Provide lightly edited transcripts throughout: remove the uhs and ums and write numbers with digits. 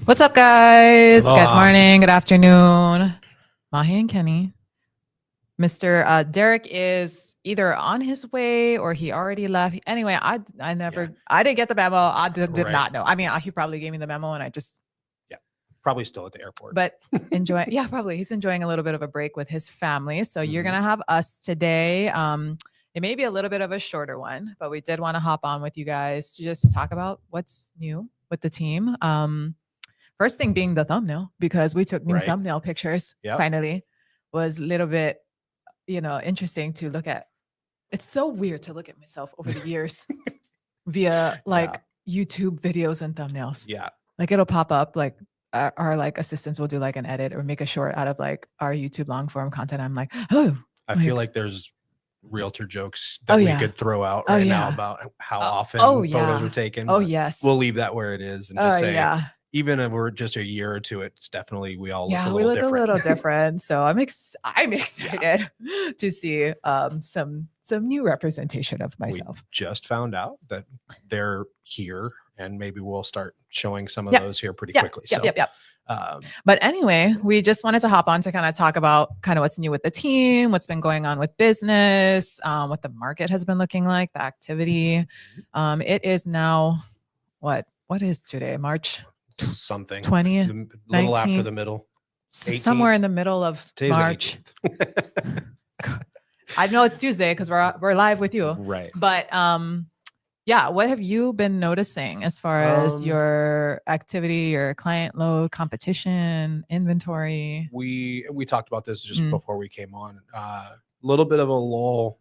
What's up, guys? Aloha. Good morning, good afternoon. Mahi and Kenny. Mr. Derek is either on his way or he already left. Anyway, I didn't get the memo. I did not know. I mean, he probably gave me the memo and I just. Yeah, probably still at the airport. But enjoy. Yeah, probably. He's enjoying a little bit of a break with his family. So you're going to have us today. It may be a little bit of a shorter one, but we did want to hop on with you guys to just talk about what's new with the team. First thing being the thumbnail, because we took new thumbnail pictures. Finally, was a little bit, interesting to look at. It's so weird to look at myself over the years via YouTube videos and thumbnails. Yeah. Like it'll pop up, like our like assistants will do like an edit or make a short out of like our YouTube long form content. I'm like, I feel like there's realtor jokes that we could throw out now about how often photos are taken. Oh, yes. We'll leave that where it is and just say, even if we're just a year or two, it's definitely, we all look a little different. A little different. So I'm excited to see some new representation of myself. We just found out that they're here and maybe we'll start showing some of those here pretty quickly. But anyway, we just wanted to hop on to kind of talk about kind of what's new with the team, what's been going on with business, what the market has been looking like, the activity. It is now what is today? March something 20th, a little 19th, after the middle, 18th. Somewhere in the middle of Today's March. I know it's Tuesday because we're live with you, right? But what have you been noticing as far as your activity, your client load, competition, inventory? We talked about this just before we came on. A little bit of a lull.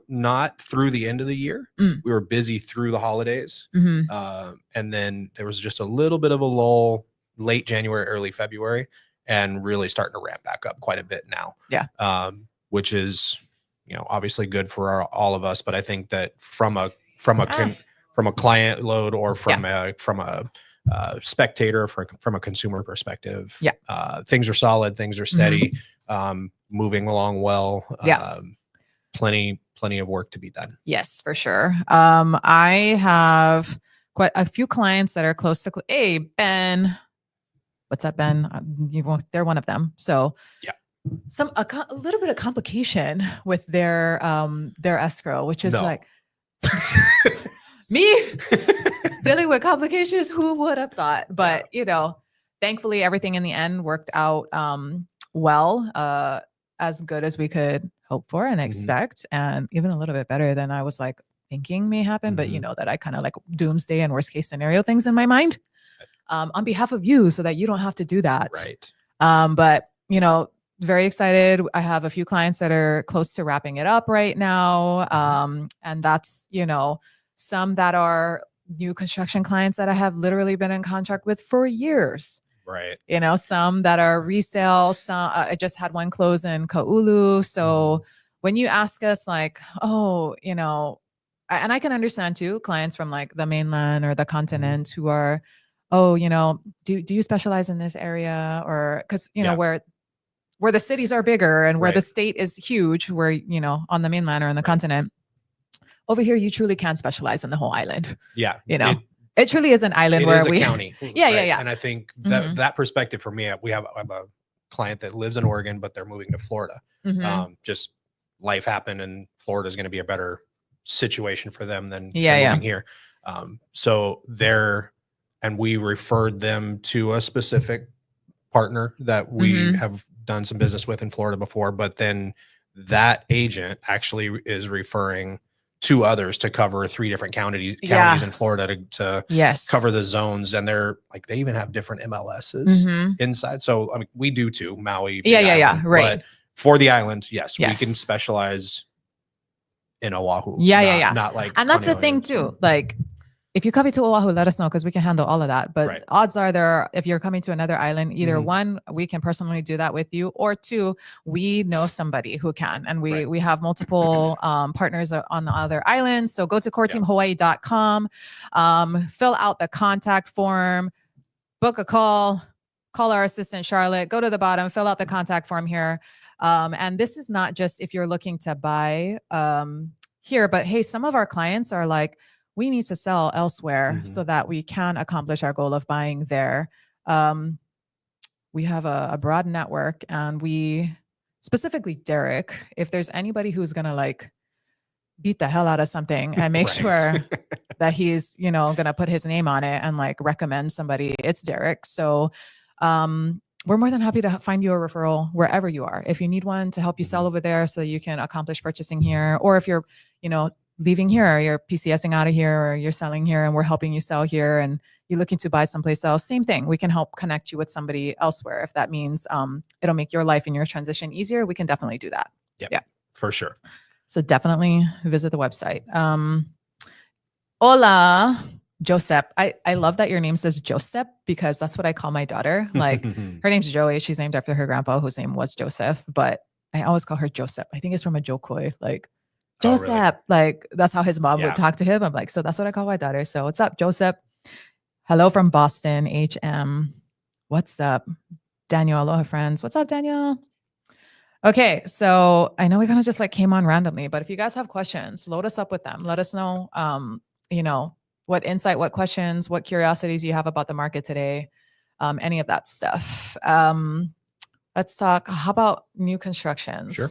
Not through the end of the year. We were busy through the holidays. And then there was just a little bit of a lull late January, early February, and really starting to ramp back up quite a bit now. Which is, obviously good for all of us. But I think that from a client load or from a spectator, from a consumer perspective, things are solid, things are steady, moving along well. Plenty of work to be done. Yes, for sure. I have quite a few clients that are close to. Hey, Ben, what's up, Ben? They're one of them. So a little bit of complication with their escrow, which is like me dealing with complications. Who would have thought? But thankfully, everything in the end worked out well, as good as we could hope for and expect, and even a little bit better than I was like thinking may happen. But that I kind of like doomsday and worst case scenario things in my mind on behalf of you, so that you don't have to do that. Right. But very excited. I have a few clients that are close to wrapping it up right now. And that's, some that are new construction clients that I have literally been in contract with for years. Right. Some that are resale. Some I just had one close in Kaulu. So when you ask us like, and I can understand too, clients from like the mainland or the continent who are, do you specialize in this area? Or because, where the cities are bigger and where the state is huge, where, on the mainland or on the continent, over here, you truly can specialize in the whole island. Yeah. It truly is an island where we county. Yeah. And I think that that perspective for me, I have a client that lives in Oregon, but they're moving to Florida. Just life happened, and Florida is going to be a better situation for them than moving here. And we referred them to a specific partner that we have done some business with in Florida before, but then that agent actually is referring to others to cover 3 different counties in Florida to cover the zones. And they're like, they even have different MLSs inside. So I mean, we do too, Maui. Right. But for the island, we can specialize in Oahu. Not like, and that's the thing too. Like, if you're coming to Oahu, let us know because we can handle all of that. But odds are if you're coming to another island, either one, we can personally do that with you, or 2, we know somebody who can. And we have multiple partners on the other islands. So go to coreteamhawaii.com, fill out the contact form, book a call our assistant, Charlotte, go to the bottom, fill out the contact form here. And this is not just if you're looking to buy here, but hey, some of our clients are like, we need to sell elsewhere so that we can accomplish our goal of buying there. We have a broad network, and we specifically Derek, if there's anybody who's going to like beat the hell out of something and make sure that he's, you know, going to put his name on it and like recommend somebody, it's Derek. So, we're more than happy to find you a referral wherever you are. If you need one to help you sell over there so that you can accomplish purchasing here, or if you're, you know, leaving here, or you're PCSing out of here, or you're selling here and we're helping you sell here and you're looking to buy someplace else, same thing. We can help connect you with somebody elsewhere. If that means it'll make your life and your transition easier, we can definitely do that. Yeah, for sure. So definitely visit the website. Hola, Joseph. I love that your name says Joseph, because that's what I call my daughter. Like her name's Joey. She's named after her grandpa, whose name was Joseph, but I always call her Joseph. I think it's from a Jokoi, like Joseph. Really? Like that's how his mom would talk to him. I'm like, so that's what I call my daughter. So what's up, Joseph? Hello from Boston, HM. What's up? Daniel, aloha friends. What's up, Daniel? Okay, so I know we kind of just like came on randomly, but if you guys have questions, load us up with them. Let us know, you know, what insight, what questions, what curiosities you have about the market today, any of that stuff. Let's talk, how about new constructions? Sure.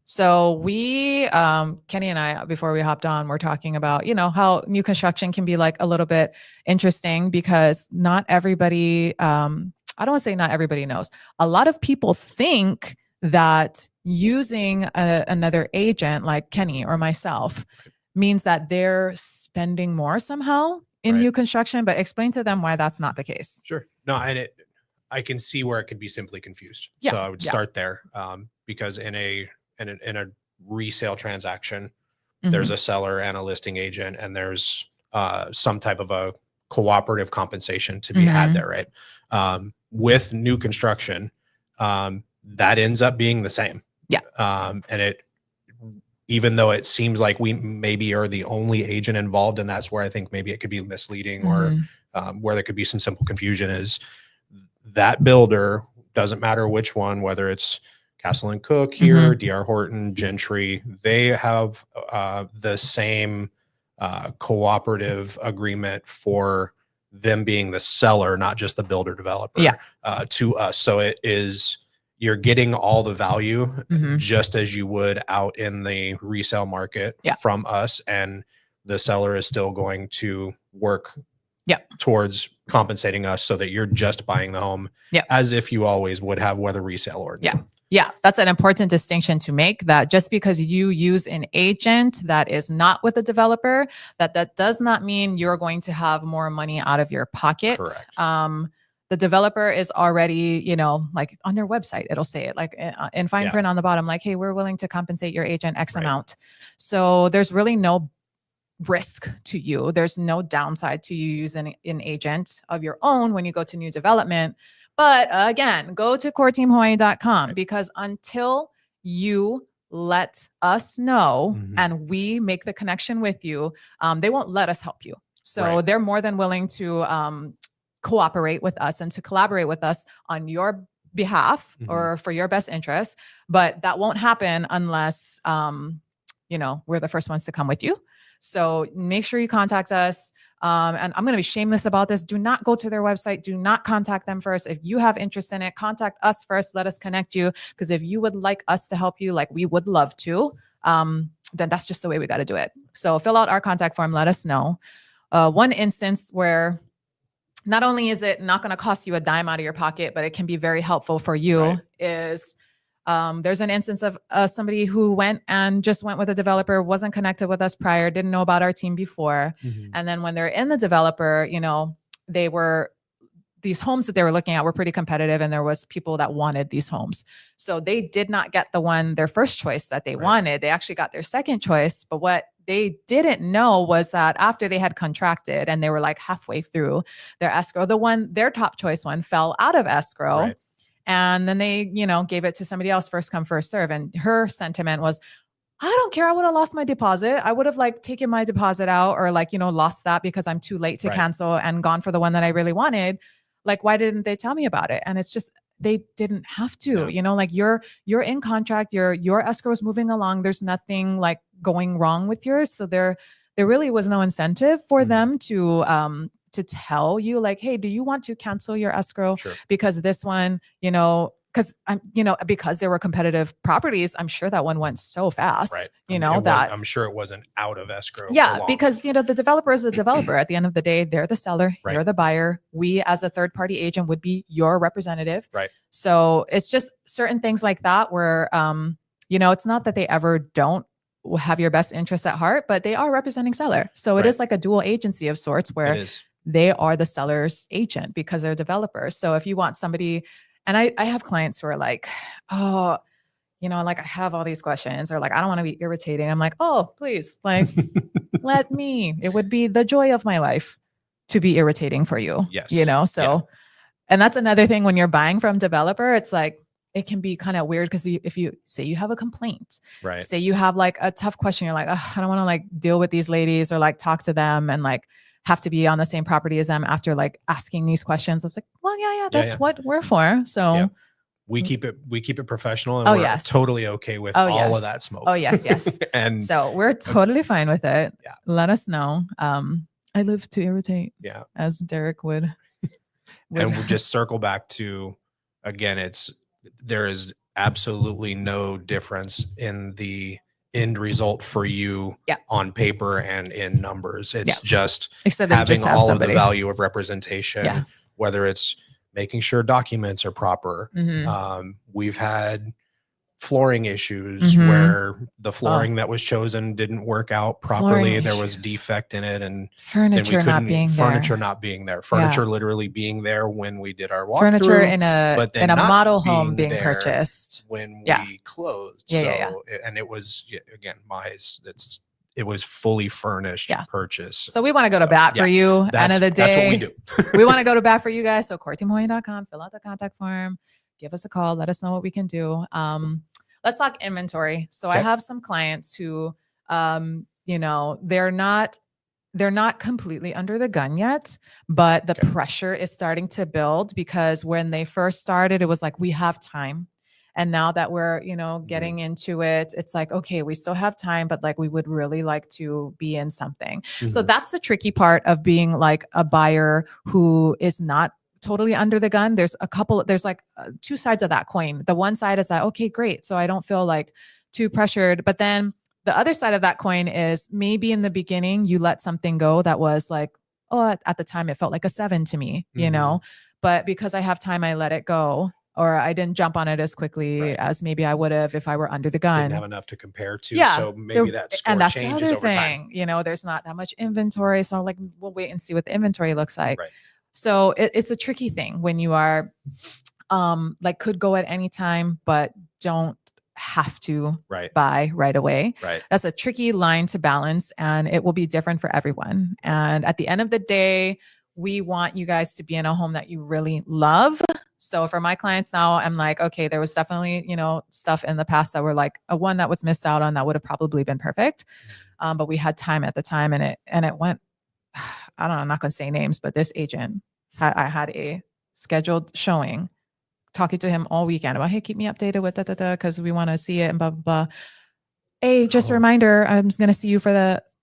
So we, Kenny and I, before we hopped on, we're talking about, you know, how new construction can be like a little bit interesting because not everybody, I don't want to say not everybody knows. A lot of people think that using another agent like Kenny or myself means that they're spending more somehow in new construction, but explain to them why that's not the case. Sure. No, and I can see where it could be simply confused. Yeah. So I would start there, because in a resale transaction, there's a seller and a listing agent, and there's some type of a cooperative compensation to be had there, right? With new construction, that ends up being the same. Yeah. And even though it seems like we maybe are the only agent involved, and that's where I think maybe it could be misleading or where there could be some simple confusion, is that builder, doesn't matter which one, whether it's Castle and Cook here, DR Horton, Gentry, they have the same cooperative agreement for them being the seller, not just the builder developer, to us. So it is, you're getting all the value just as you would out in the resale market from us. And the seller is still going to work towards compensating us so that you're just buying the home as if you always would have, whether resale or new. Yeah, that's an important distinction to make, that just because you use an agent that is not with a developer, that does not mean you're going to have more money out of your pocket. Correct. The developer is already, you know, like on their website, it'll say it like in fine print on the bottom, like, hey, we're willing to compensate your agent X amount. So there's really no risk to you. There's no downside to you using an agent of your own when you go to new development. But again, go to coreteamhawaii.com because until you let us know and we make the connection with you, they won't let us help you. So they're more than willing to cooperate with us and to collaborate with us on your behalf or for your best interest. But that won't happen unless, you know, we're the first ones to come with you. So make sure you contact us. And I'm going to be shameless about this. Do not go to their website. Do not contact them first. If you have interest in it, contact us first. Let us connect you. Because if you would like us to help you, like we would love to, then that's just the way we got to do it. So fill out our contact form. Let us know. One instance where not only is it not going to cost you a dime out of your pocket, but it can be very helpful for you is there's an instance of somebody who went with a developer, wasn't connected with us prior, didn't know about our team before. And then when they're in the developer, you know, these homes that they were looking at were pretty competitive and there was people that wanted these homes. So they did not get their first choice that they wanted. They actually got their second choice. But what they didn't know was that after they had contracted and they were like halfway through their escrow, their top choice one fell out of escrow. And then they, you know, gave it to somebody else, first come, first serve. And her sentiment was, I don't care. I would have lost my deposit. I would have like taken my deposit out or like, you know, lost that because I'm too late to cancel and gone for the one that I really wanted. Like, why didn't they tell me about it? And it's just, they didn't have to, you know, like you're in contract, your escrow is moving along. There's nothing like going wrong with yours. So there really was no incentive for them to tell you like, hey, do you want to cancel your escrow? Sure. Because this one, because there were competitive properties, I'm sure that one went so fast, Right. that I'm sure it wasn't out of escrow. yeah, for long. because the developer is the developer. At the end of the day, they're the seller, Right. you're the buyer. We as a third party agent would be your representative. Right. So it's just certain things like that where it's not that they ever don't have your best interests at heart, but they are representing seller. So it is like a dual agency of sorts where they are the seller's agent because they're developers. So if you want somebody, and I have clients who are like, oh, like I have all these questions, or like, I don't want to be irritating. I'm like, oh, please, like, it would be the joy of my life to be irritating for you. Yes. And that's another thing when you're buying from developer, it's like, it can be kind of weird because if you say you have a complaint, right? Say you have like a tough question, you're like, I don't want to like deal with these ladies or like talk to them and like have to be on the same property as them after like asking these questions. It's like, well, that's what we're for. So we keep it professional, and we're totally okay with all of that smoke. Oh yes. And so we're totally fine with it. Yeah. Let us know. I live to irritate. Yeah. As Derek would. And we'll just circle back to, again, there is absolutely no difference in the end result for you on paper and in numbers. It's just having all of the value of representation, whether it's making sure documents are proper. We've had flooring issues where the flooring that was chosen didn't work out properly. There was defect in it, and furniture not being there. Furniture literally being there when we did our walkthrough. Furniture in a model home being purchased when we closed. And it was it was fully furnished purchase. So we want to go to bat for you. End of the day, that's what we do. We want to go to bat for you guys. So courtteamhawaiian.com, fill out the contact form, give us a call, let us know what we can do. Let's talk inventory. So I have some clients who, they're not completely under the gun yet, but the pressure is starting to build because when they first started, it was like, we have time. And now that we're, getting into it, it's like, okay, we still have time, but like, we would really like to be in something. So that's the tricky part of being like a buyer who is not totally under the gun. There's like two sides of that coin. The one side is that, okay, great. So I don't feel like too pressured. But then the other side of that coin is maybe in the beginning, you let something go that was like, oh, at the time it felt like a 7 to me, but because I have time, I let it go. Or I didn't jump on it as quickly as maybe I would have if I were under the gun. Didn't have enough to compare to. So maybe that score changes over time. There's not that much inventory. So like, we'll wait and see what the inventory looks like. Right. So it's a tricky thing when you are like could go at any time, but don't have to buy right away. Right. That's a tricky line to balance, and it will be different for everyone. And at the end of the day, we want you guys to be in a home that you really love. So for my clients now, I'm like, okay, there was definitely, stuff in the past that were like a one that was missed out on that would have probably been perfect. But we had time at the time, and it went, I don't know, I'm not going to say names, but this agent, I had a scheduled showing, talking to him all weekend about, hey, keep me updated with because we want to see it and blah, blah, blah. Hey, just a reminder, I'm going to see you for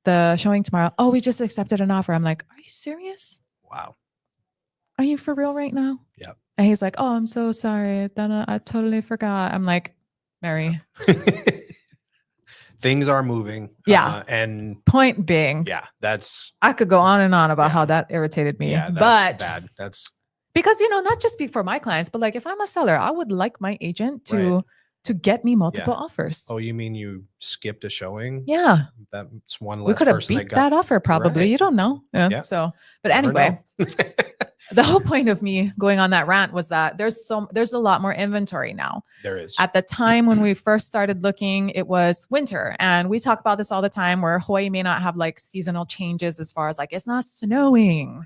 the showing tomorrow. Oh, we just accepted an offer. I'm like, are you serious? Wow. Are you for real right now? Yep. And he's like, oh, I'm so sorry. I totally forgot. I'm like, Mary. Things are moving. Yeah. And point being. Yeah. I could go on and on about how that irritated me. Yeah, but bad. That's because, not just speak for my clients, but like if I'm a seller, I would like my agent to get me multiple offers. Oh, you mean you skipped a showing? Yeah. That's one less we could have person beat that offer probably. You don't know. Yeah. So, but anyway. The whole point of me going on that rant was that there's a lot more inventory now. There is. At the time when we first started looking, it was winter. And we talk about this all the time where Hawaii may not have like seasonal changes as far as like, it's not snowing.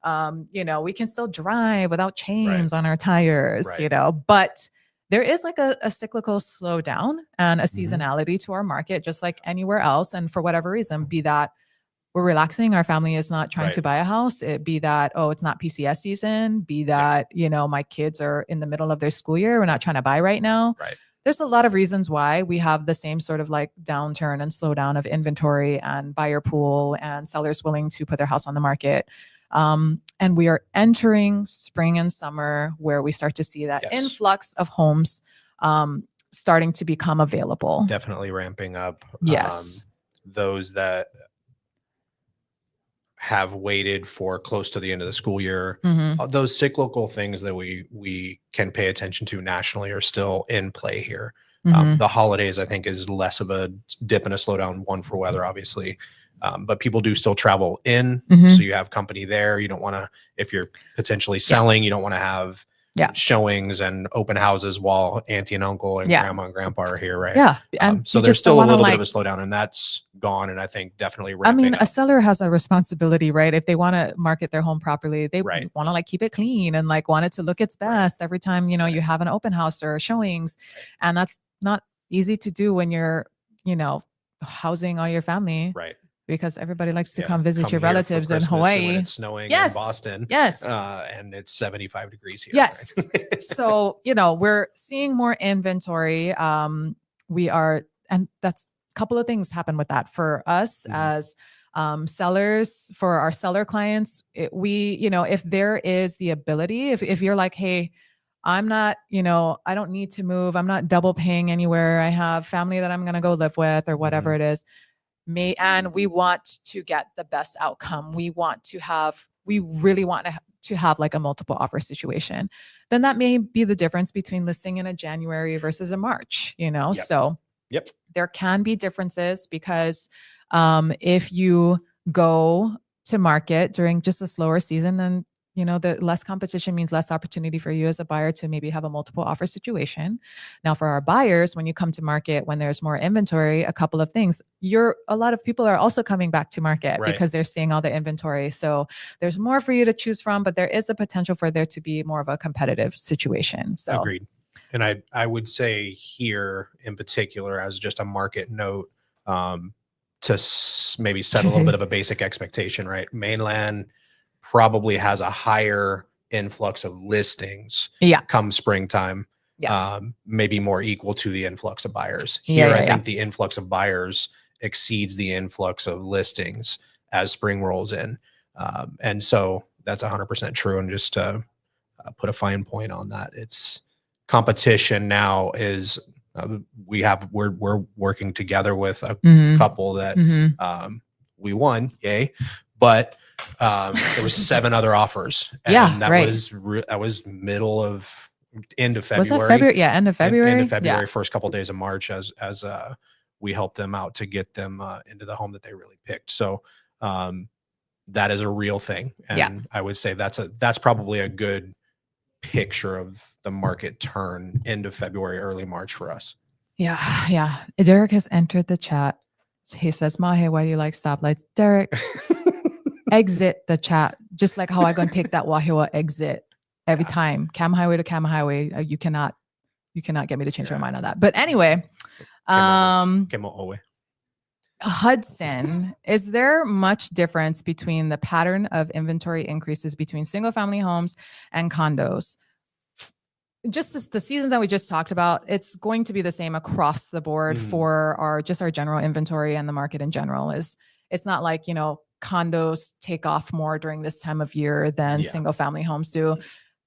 We can still drive without chains on our tires, but there is like a cyclical slowdown and a seasonality to our market, just like anywhere else. And for whatever reason, be that we're relaxing, our family is not trying to buy a house, it be that, oh, it's not PCS season, be that, my kids are in the middle of their school year, we're not trying to buy right now. Right. there's a lot of reasons why we have the same sort of like downturn and slowdown of inventory and buyer pool and sellers willing to put their house on the market. And we are entering spring and summer where we start to see that influx of homes starting to become available. Definitely ramping up. Yes. Those that have waited for close to the end of the school year, those cyclical things that we can pay attention to nationally are still in play here. The holidays, I think, is less of a dip and a slowdown, one for weather, obviously. But people do still travel in. So you have company there. You don't want to, if you're potentially selling, you don't want to have showings and open houses while auntie and uncle and grandma and grandpa are here, right? Yeah. And so there's still a little bit of a slowdown, and that's gone. And I think definitely ramping up. A seller has a responsibility, right? If they want to market their home properly, they want to like keep it clean and like want it to look its best every time, you know, you have an open house or showings. And that's not easy to do when you're, you know, housing all your family. Right. Because everybody likes to come visit your relatives in Hawaii. When it's snowing in Boston. Yes. And it's 75 degrees here. Yes. Right? So, you know, we're seeing more inventory. We are, and that's a couple of things happen with that for us as sellers, for our seller clients. We, you know, if there is the ability, if you're like, hey, I'm not, you know, I don't need to move. I'm not double paying anywhere. I have family that I'm going to go live with or whatever it is. And we want to get the best outcome. We really want to have like a multiple offer situation. Then that may be the difference between listing in a January versus a March, you know? So there can be differences because if you go to market during just a slower season, then you know, the less competition means less opportunity for you as a buyer to maybe have a multiple offer situation. Now, for our buyers, when you come to market, when there's more inventory, a couple of things, a lot of people are also coming back to market because they're seeing all the inventory. So there's more for you to choose from, but there is a potential for there to be more of a competitive situation. So agreed. And I would say here in particular, as just a market note, to maybe set a little bit of a basic expectation, right? Mainland probably has a higher influx of listings come springtime, maybe more equal to the influx of buyers. Here, I think the influx of buyers exceeds the influx of listings as spring rolls in. And so that's 100% true. And just to put a fine point on that, it's competition now is we're working together with a couple that we won, yay, but there was 7 other offers, and that was end of February. Was that February? Yeah, end of February. End of February, first couple of days of March, as we helped them out to get them into the home that they really picked. So that is a real thing, and I would say that's probably a good picture of the market turn end of February, early March for us. Yeah. Derek has entered the chat. He says, Mahe, why do you like stoplights? Derek, exit the chat, just like how I'm going to take that Wahiwa exit every time. Cam highway to Cam highway. You cannot get me to change my mind on that. But anyway, Hudson, is there much difference between the pattern of inventory increases between single family homes and condos? Just the seasons that we just talked about, it's going to be the same across the board for our general inventory, and the market in general it's not like, you know, condos take off more during this time of year than single family homes do.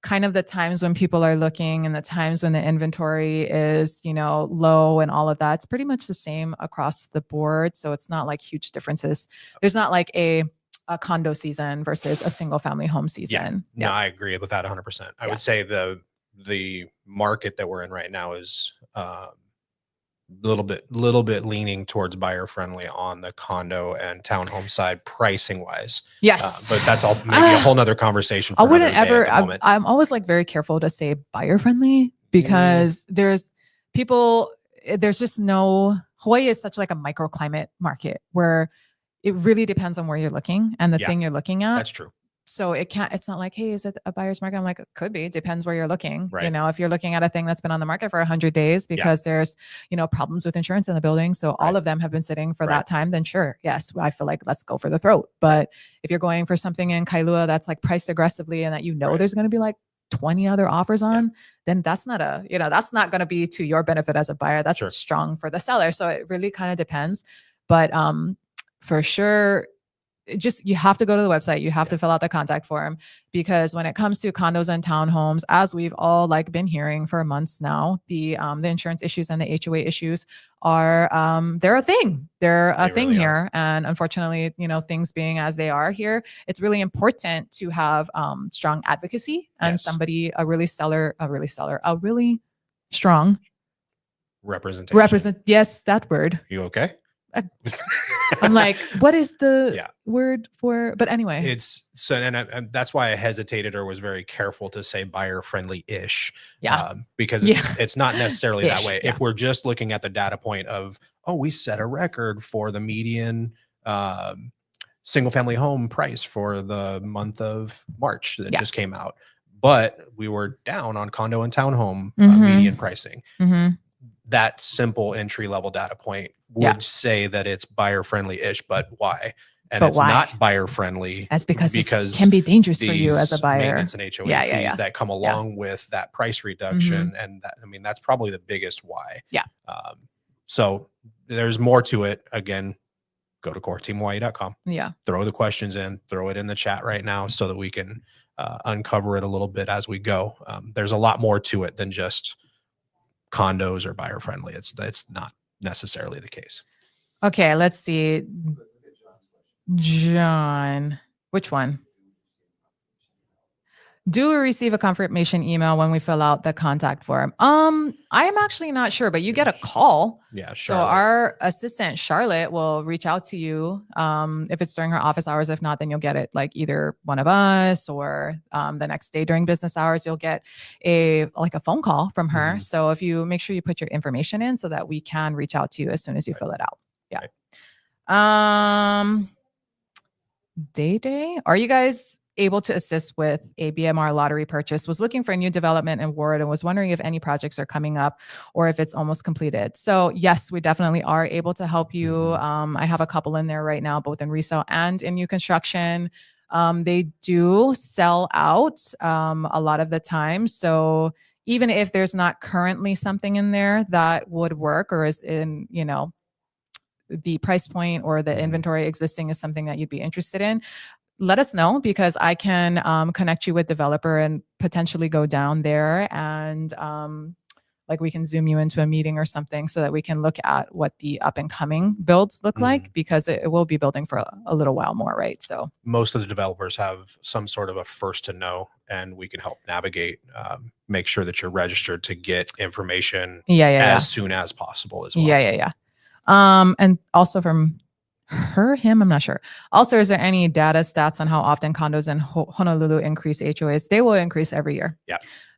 Kind of the times when people are looking and the times when the inventory is, you know, low and all of that, it's pretty much the same across the board. So it's not like huge differences. There's not like a condo season versus a single famly home season. No, I agree with that 100%. I would say the market that we're in right now is little bit leaning towards buyer friendly on the condo and townhome side, pricing wise. Yes. But that's all maybe a whole nother conversation. I'm always like very careful to say buyer friendly because there's just Hawaii is such like a microclimate market where it really depends on where you're looking and the thing you're looking at. That's true. So it's not like, hey, is it a buyer's market? I'm like, it could be, depends where you're looking. Right. You know, if you're looking at a thing that's been on the market for 100 days because there's, you know, problems with insurance in the building. So all of them have been sitting for that time, then sure. Yes. I feel like let's go for the throat. But if you're going for something in Kailua that's like priced aggressively and that, you know, there's going to be like 20 other offers on, then that's not that's not going to be to your benefit as a buyer. That's strong for the seller. So it really kind of depends. But for sure, you have to go to the website. You have to fill out the contact form, because when it comes to condos and townhomes, as we've all been hearing for months now, the insurance issues and the HOA issues are they're a thing. They're a thing really here. And unfortunately, things being as they are here, it's really important to have strong advocacy and somebody, a really strong representation. Yes, that word. You okay? I'm like, what is the word for? But anyway, it's so, and that's why I hesitated or was very careful to say buyer friendly ish. Because it's not necessarily that way. If we're just looking at the data point of, we set a record for the median single family home price for the month of March that just came out, but we were down on condo and townhome median pricing. That simple entry level data point would say that it's buyer friendly ish, but why? And it's not buyer friendly. That's because it can be dangerous for you as a buyer. Maintenance and HOA fees that come along with that price reduction. And that, that's probably the biggest why. So there's more to it. Again, go to coreteamhawaii.com. Throw the questions in, throw it in the chat right now so that we can uncover it a little bit as we go. There's a lot more to it than just condos or buyer friendly. It's not necessarily the case. Okay, let's see. John, which one? Do we receive a confirmation email when we fill out the contact form? I'm actually not sure, but you get a call. So our assistant Charlotte will reach out to you if it's during her office hours. If not, then you'll get it either one of us or the next day during business hours. You'll get a phone call from her. So if you make sure you put your information in so that we can reach out to you as soon as you fill it out. Day, are you guys able to assist with a BMR lottery purchase? Was looking for a new development in Ward and was wondering if any projects are coming up or if it's almost completed. So yes, we definitely are able to help you. I have a couple in there right now, both in resale and in new construction. They do sell out a lot of the time. So even if there's not currently something in there that would work or is in, the price point or the inventory existing is something that you'd be interested in, let us know, because I can connect you with developer and potentially go down there and we can Zoom you into a meeting or something so that we can look at what the up and coming builds look like, because it will be building for a little while more, right? So most of the developers have some sort of a first to know, and we can help navigate, make sure that you're registered to get information as soon as possible as well. And also from him, I'm not sure. Also, is there any data stats on how often condos in Honolulu increase HOAs? They will increase every year.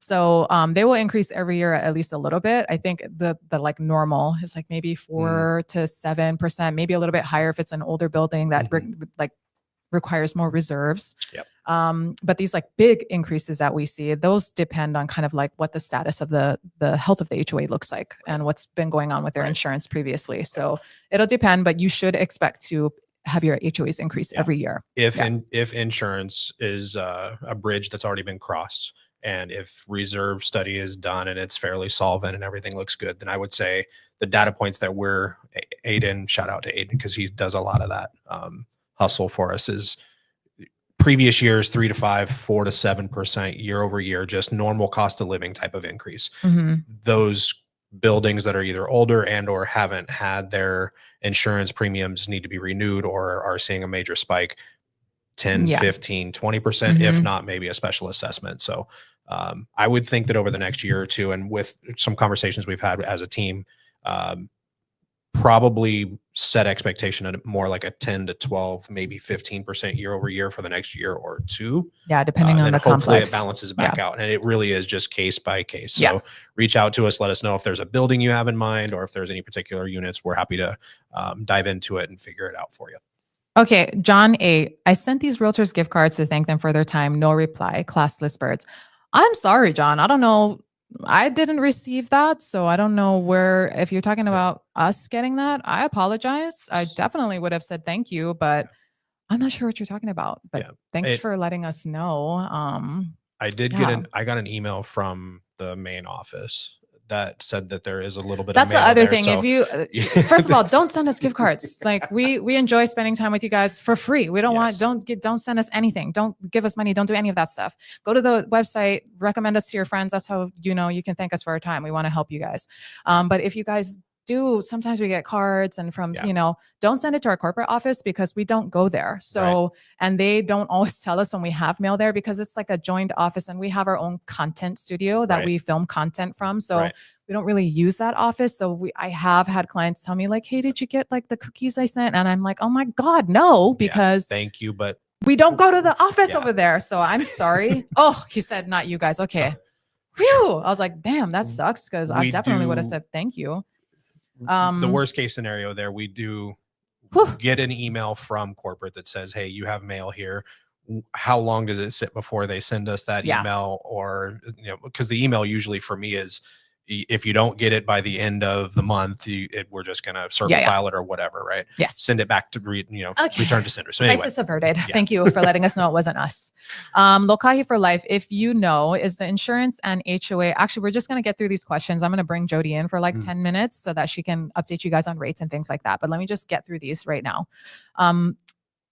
So they will increase every year at least a little bit. I think the normal is maybe 4 to 7%, maybe a little bit higher if it's an older building that requires more reserves. But these big increases that we see, those depend on kind of what the status of the health of the HOA looks like and what's been going on with their insurance previously. So it'll depend, but you should expect to have your HOAs increase every year. If insurance is a bridge that's already been crossed, and if reserve study is done and it's fairly solvent and everything looks good, then I would say the data points that Aiden, shout out to Aiden because he does a lot of that hustle for us, is previous years 3 to 5, 4 to 7% year over year, just normal cost of living type of increase. Those buildings that are either older and or haven't had their insurance premiums need to be renewed or are seeing a major spike, 10, 15, 20%, if not maybe a special assessment. So I would think that over the next year or two, and with some conversations we've had as a team, probably set expectation at more like a 10 to 12, maybe 15% year over year for the next year or two. Depending on the hopefully complex. It balances back out. And it really is just case by case. So reach out to us. Let us know if there's a building you have in mind or if there's any particular units. We're happy to dive into it and figure it out for you. Okay, John A. I sent these realtors gift cards to thank them for their time. No reply. Classless birds. I'm sorry, John. I don't know. I didn't receive that. So I don't know if you're talking about us getting that, I apologize. I definitely would have said thank you, but I'm not sure what you're talking about. But thanks for letting us know. I did Yeah. I got an email from the main office that said that there is a little bit That's of mail the other there, thing. so If you, first of all, don't send us gift cards. Like we enjoy spending time with you guys for free. We don't Yes. don't send us anything. Don't give us money. Don't do any of that stuff. Go to the website, recommend us to your friends. That's how, you know, you can thank us for our time. We want to help you guys. But if you guys do, sometimes we get cards and from, you know, don't send it to our corporate office because we don't go there. So, and they don't always tell us when we have mail there because it's like a joined office and we have our own content studio that we film content from. So we don't really use that office. So I have had clients tell me like, hey, did you get like the cookies I sent? And I'm like, oh my God, no, because thank you, but we don't go to the office over there. So I'm sorry. Oh, he said, not you guys. Okay. Whew. I was like, damn, that sucks. Cause I definitely would have said, thank you. The worst case scenario there, we do get an email from corporate that says, hey, you have mail here. How long does it sit before they send us that email? Or, you know, because the email usually for me is, if you don't get it by the end of the month, we're just going to circle file it or whatever, right? Yes. Send it back to return to sender. So anyway. Crisis averted. Thank you for letting us know it wasn't us. Lokahi for life. If you know, is the insurance and HOA, actually, we're just going to get through these questions. I'm going to bring Jody in for like 10 minutes so that she can update you guys on rates and things like that. But let me just get through these right now.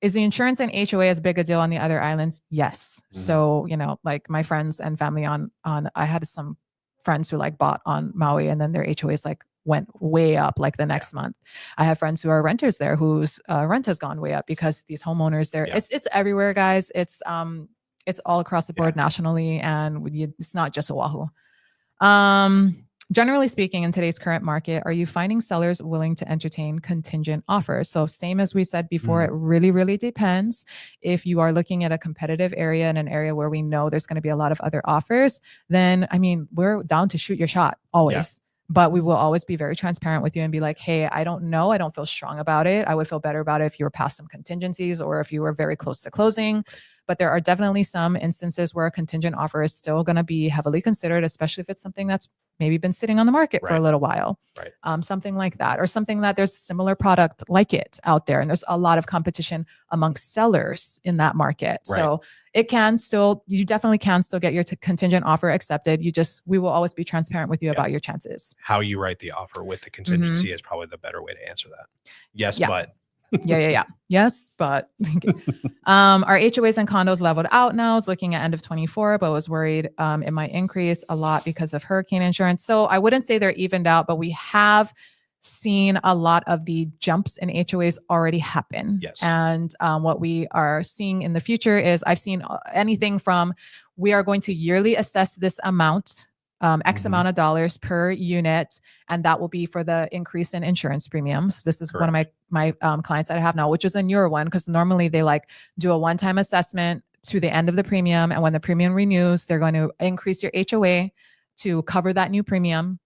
Is the insurance and HOA as big a deal on the other islands? Yes. So, you know, like my friends and family on, I had some friends who like bought on Maui and then their HOAs like went way up like the next month. I have friends who are renters there whose rent has gone way up because these homeowners there, it's everywhere, guys. It's all across the board nationally, and it's not just Oahu. Generally speaking, in today's current market, are you finding sellers willing to entertain contingent offers? So same as we said before, it really, really depends. If you are looking at a competitive area and an area where we know there's going to be a lot of other offers, then, I mean, we're down to shoot your shot always. But we will always be very transparent with you and be like, hey, I don't know. I don't feel strong about it. I would feel better about it if you were past some contingencies or if you were very close to closing. But there are definitely some instances where a contingent offer is still going to be heavily considered, especially if it's something that's maybe been sitting on the market for a little while. Something like that, or something that there's a similar product like it out there. And there's a lot of competition amongst sellers in that market. So it can still, you definitely can still get your contingent offer accepted. We will always be transparent with you about your chances. How you write the offer with the contingency is probably the better way to answer that. Yes, but. Yes, but our HOAs and condos leveled out now. I was looking at end of 24, but was worried it might increase a lot because of hurricane insurance. So I wouldn't say they're evened out, but we have seen a lot of the jumps in HOAs already happen. And what we are seeing in the future is I've seen anything from we are going to yearly assess this amount, X amount of dollars per unit, and that will be for the increase in insurance premiums. This is one of my clients that I have now, which is a newer one, because normally they like do a one-time assessment to the end of the premium, and when the premium renews, they're going to increase your HOA to cover that new premium.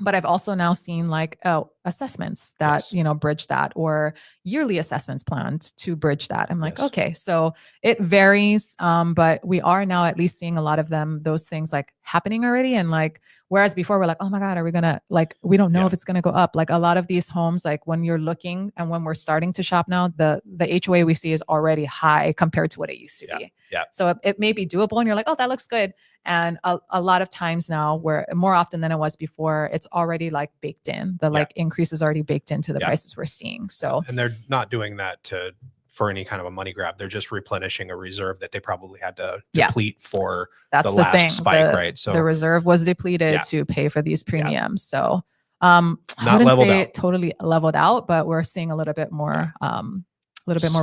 But I've also now seen like assessments that, bridge that, or yearly assessments planned to bridge that. I'm like, okay, so it varies. But we are now at least seeing a lot of those things like happening already. And like, whereas before we're like, oh my God, are we going to we don't know if it's going to go up. Like a lot of these homes, like when you're looking and when we're starting to shop now, the HOA we see is already high compared to what it used to be. So it may be doable and you're like, oh, that looks good. And a lot of times now, where more often than it was before, it's already like baked in. The increase is already baked into the prices we're seeing. So, and they're not doing that for any kind of a money grab. They're just replenishing a reserve that they probably had to deplete for the last spike, right? So the reserve was depleted to pay for these premiums. So I wouldn't say it totally leveled out, but we're seeing a little bit more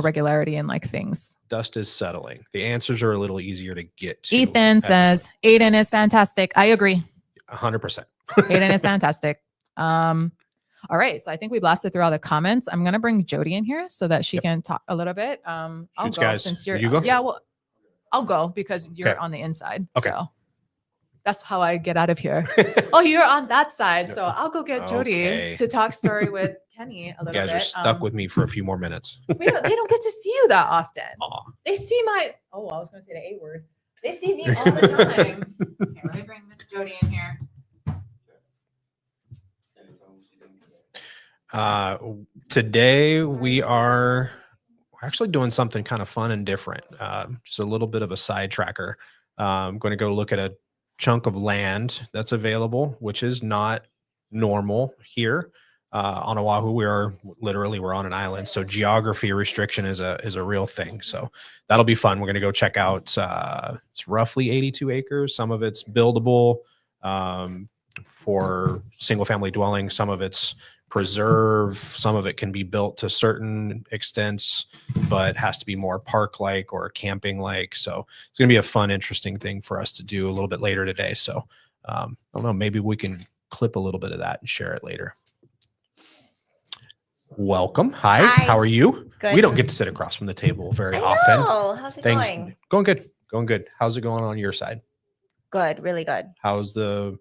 regularity in like things. Dust is settling. The answers are a little easier to get to. Ethan says Aiden is fantastic. I agree. 100%. Aiden is fantastic. All right. So I think we blasted through all the comments. I'm going to bring Jody in here so that she can talk a little bit. I'll go guys. since you're, you go? Yeah, well, I'll go because you're on the inside. Okay. So that's how I get out of here. Oh, you're on that side. So I'll go get Jody to talk story with Kenny a little bit. You guys are stuck with me for a few more minutes. They don't get to see you that often. They see I was going to say the A word. They see me all the time. Okay, let me bring Miss Jody in here. Today we're actually doing something kind of fun and different. Just a little bit of a sidetracker. I'm going to go look at a chunk of land that's available, which is not normal here. On Oahu, we're on an island, so geography restriction is a real thing. So that'll be fun. We're going to go check out. It's roughly 82 acres. Some of it's buildable for single family dwelling. Some of it's preserve. Some of it can be built to certain extents, but has to be more park like or camping like. So it's going to be a fun, interesting thing for us to do a little bit later today. So I don't know. Maybe we can clip a little bit of that and share it later. Welcome. Hi. How are you? Good. We don't get to sit across from the table very often. How's it going? Going good. Going good. How's it going on your side? Good. Really good. How the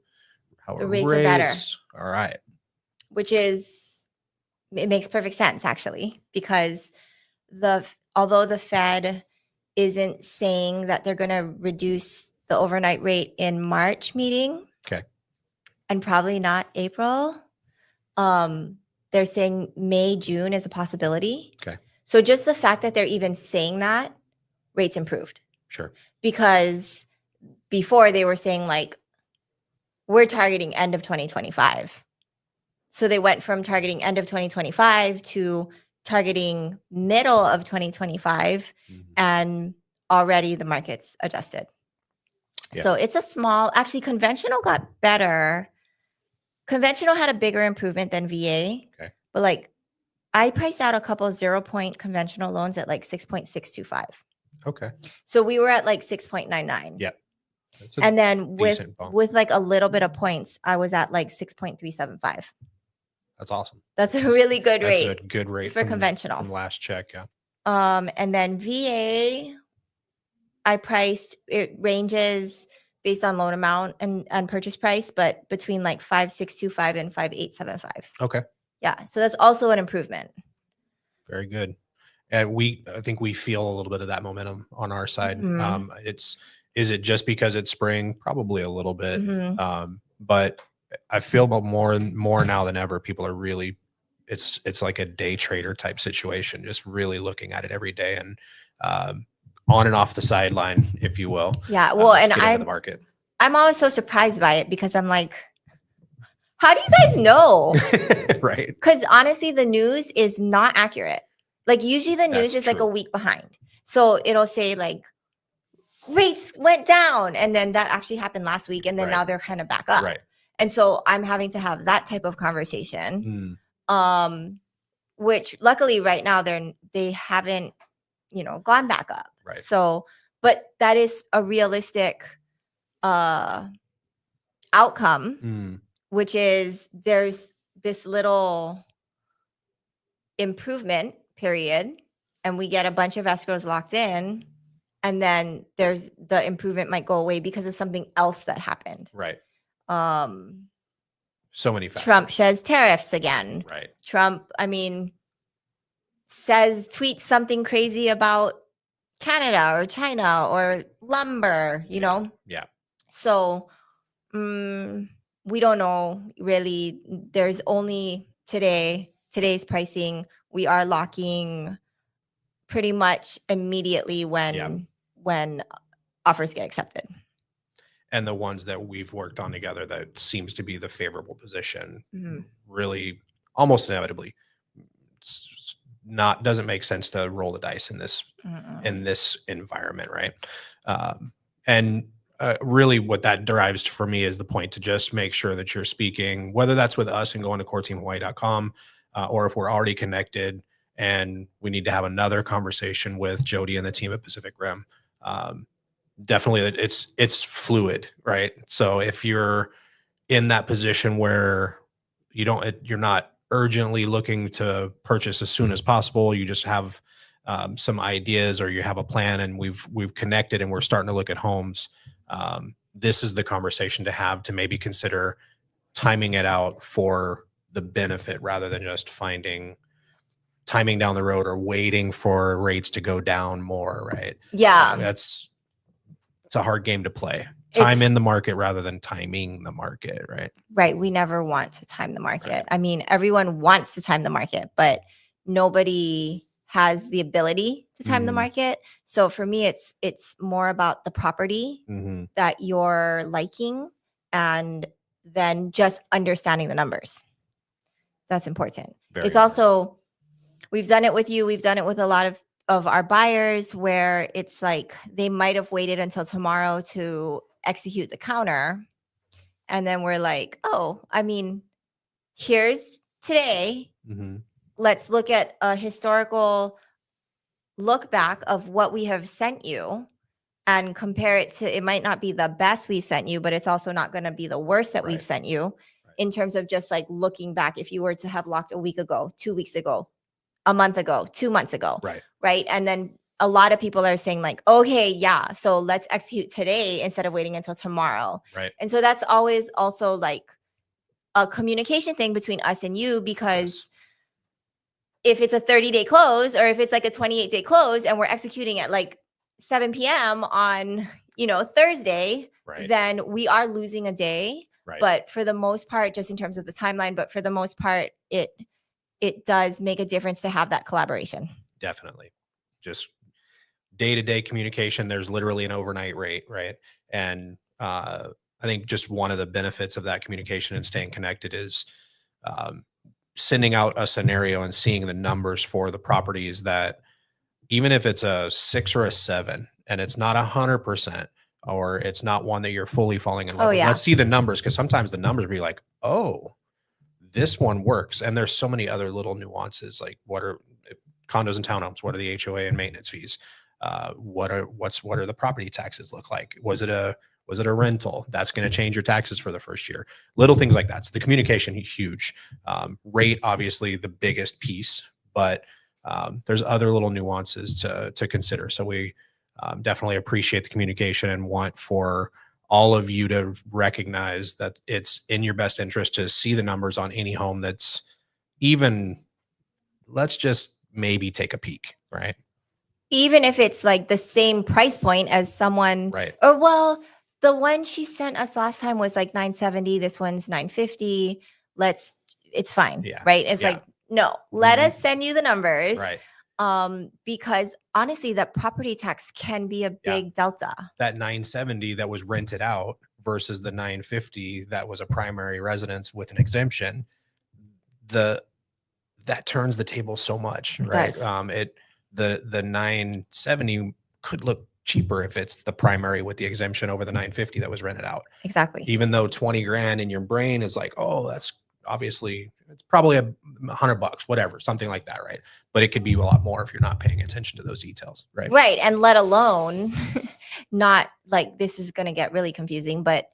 are rates are better. All right. Which is, it makes perfect sense actually, because although the Fed isn't saying that they're going to reduce the overnight rate in March meeting. Okay. And probably not April. They're saying May, June is a possibility. Okay. So just the fact that they're even saying that, rates improved. Sure. Because before they were saying like, we're targeting end of 2025. So they went from targeting end of 2025 to targeting middle of 2025, and already the market's adjusted. Yeah. So it's actually conventional got better. Conventional had a bigger improvement than VA, okay. But like I priced out a couple of 0-point conventional loans at like 6.625. Okay. So we were at like 6.99. Yeah. And then with like a little bit of points, I was at like 6.375. That's awesome. That's a really good rate. That's a good rate for conventional. From last check, yeah. And then VA, I priced, it ranges based on loan amount and purchase price, but between like 5.625 and 5.875. Okay. Yeah. So that's also an improvement. Very good. And I think we feel a little bit of that momentum on our side. Mm-hmm. Is it just because it's spring? Probably a little bit. Mm-hmm. But I feel about more now than ever. People are really, it's like a day trader type situation, just really looking at it every day and on and off the sideline, if you will. Yeah. Well, and I'm always so surprised by it because I'm like, how do you guys know? Right. Because honestly, the news is not accurate. Like usually the news is true. Like a week behind. So it'll say like rates went down and then that actually happened last week. And then now they're kind of back up. Right. And so I'm having to have that type of conversation, which luckily right now they haven't, gone back up. Right. So, but that is a realistic outcome, which is there's this little improvement period and we get a bunch of escrows locked in and then the improvement might go away because of something else that happened. Right. So many factors. Trump says tariffs again. Right. Trump, tweets something crazy about Canada or China or lumber, you know? Yeah. So we don't know really. There's only today's pricing. We are locking pretty much immediately when offers get accepted. And the ones that we've worked on together that seems to be the favorable position, really almost inevitably doesn't make sense to roll the dice in this environment, right? And really what that derives for me is the point to just make sure that you're speaking, whether that's with us and going to coreteamhawaii.com, or if we're already connected and we need to have another conversation with Jody and the team at Pacific Rim. Definitely it's fluid, right? So if you're in that position where you're not urgently looking to purchase as soon as possible, you just have some ideas or you have a plan and we've connected and we're starting to look at homes. This is the conversation to have to maybe consider timing it out for the benefit rather than just finding timing down the road or waiting for rates to go down more, right? Yeah. It's a hard game to play. Time in the market rather than timing the market, right? Right. We never want to time the market. Right. Everyone wants to time the market, but nobody has the ability to time the market. So for me, it's more about the property that you're liking, and then just understanding the numbers. That's important. It's also, we've done it with you. We've done it with a lot of our buyers where it's like they might have waited until tomorrow to execute the counter. And then we're like, oh, I mean, here's today. Let's look at a historical look back of what we have sent you and compare it to, it might not be the best we've sent you, but it's also not going to be the worst that we've sent you in terms of just like looking back. If you were to have locked a week ago, 2 weeks ago, a month ago, 2 months ago. Right. And then a lot of people are saying like, okay, yeah, so let's execute today instead of waiting until tomorrow. And so that's always also like a communication thing between us and you, because if it's a 30-day close, or if it's like a 28-day close and we're executing at like 7 p.m. on, Thursday, then we are losing a day. But for the most part, just in terms of the timeline, but for the most part, it does make a difference to have that collaboration. Definitely. Just day-to-day communication. There's literally an overnight rate, right? And I think just one of the benefits of that communication and staying connected is sending out a scenario and seeing the numbers for the properties that, even if it's a 6 or a 7 and it's not 100%, or it's not one that you're fully falling in love with, let's see the numbers. Because sometimes the numbers be like, oh, this one works. And there's so many other little nuances, like what are condos and townhomes? What are the HOA and maintenance fees? What are the property taxes look like? Was it a rental? That's going to change your taxes for the first year. Little things like that. So the communication is huge. Rate, obviously the biggest piece, but there's other little nuances to consider. So we definitely appreciate the communication and want for all of you to recognize that it's in your best interest to see the numbers on any home that's even, let's just maybe take a peek, right? Even if it's like the same price point as someone, or well, the one she sent us last time was like $970. This one's $950. It's fine. Right. It's like, no, let us send you the numbers. Because honestly, that property tax can be a big delta. That $970 that was rented out versus the $950 that was a primary residence with an exemption, that turns the table so much, right? The $970 could look cheaper if it's the primary with the exemption over the $950 that was rented out. Exactly. Even though 20 grand in your brain is like, oh, that's obviously, it's probably $100, whatever, something like that, right? But it could be a lot more if you're not paying attention to those details, right? Right. And let alone, not like, this is going to get really confusing, but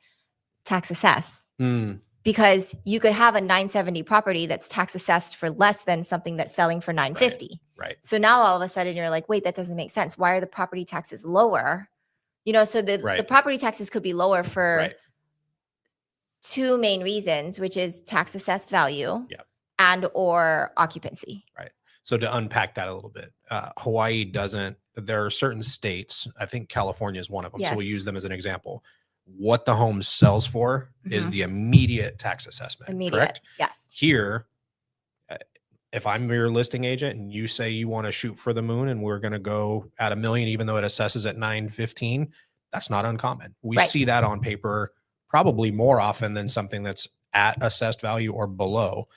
tax assess. Because you could have a 970 property that's tax assessed for less than something that's selling for 950. Right. So now all of a sudden you're like, wait, that doesn't make sense. Why are the property taxes lower? So the property taxes could be lower for two main reasons, which is tax assessed value and or occupancy. Right. So to unpack that a little bit, Hawaii doesn't, there are certain states, I think California is one of them. So we use them as an example. What the home sells for is the immediate tax assessment. Correct? Yes. Here, if I'm your listing agent and you say you want to shoot for the moon and we're going to go at $1 million, even though it assesses at 915, that's not uncommon. We see that on paper probably more often than something that's at assessed value or below.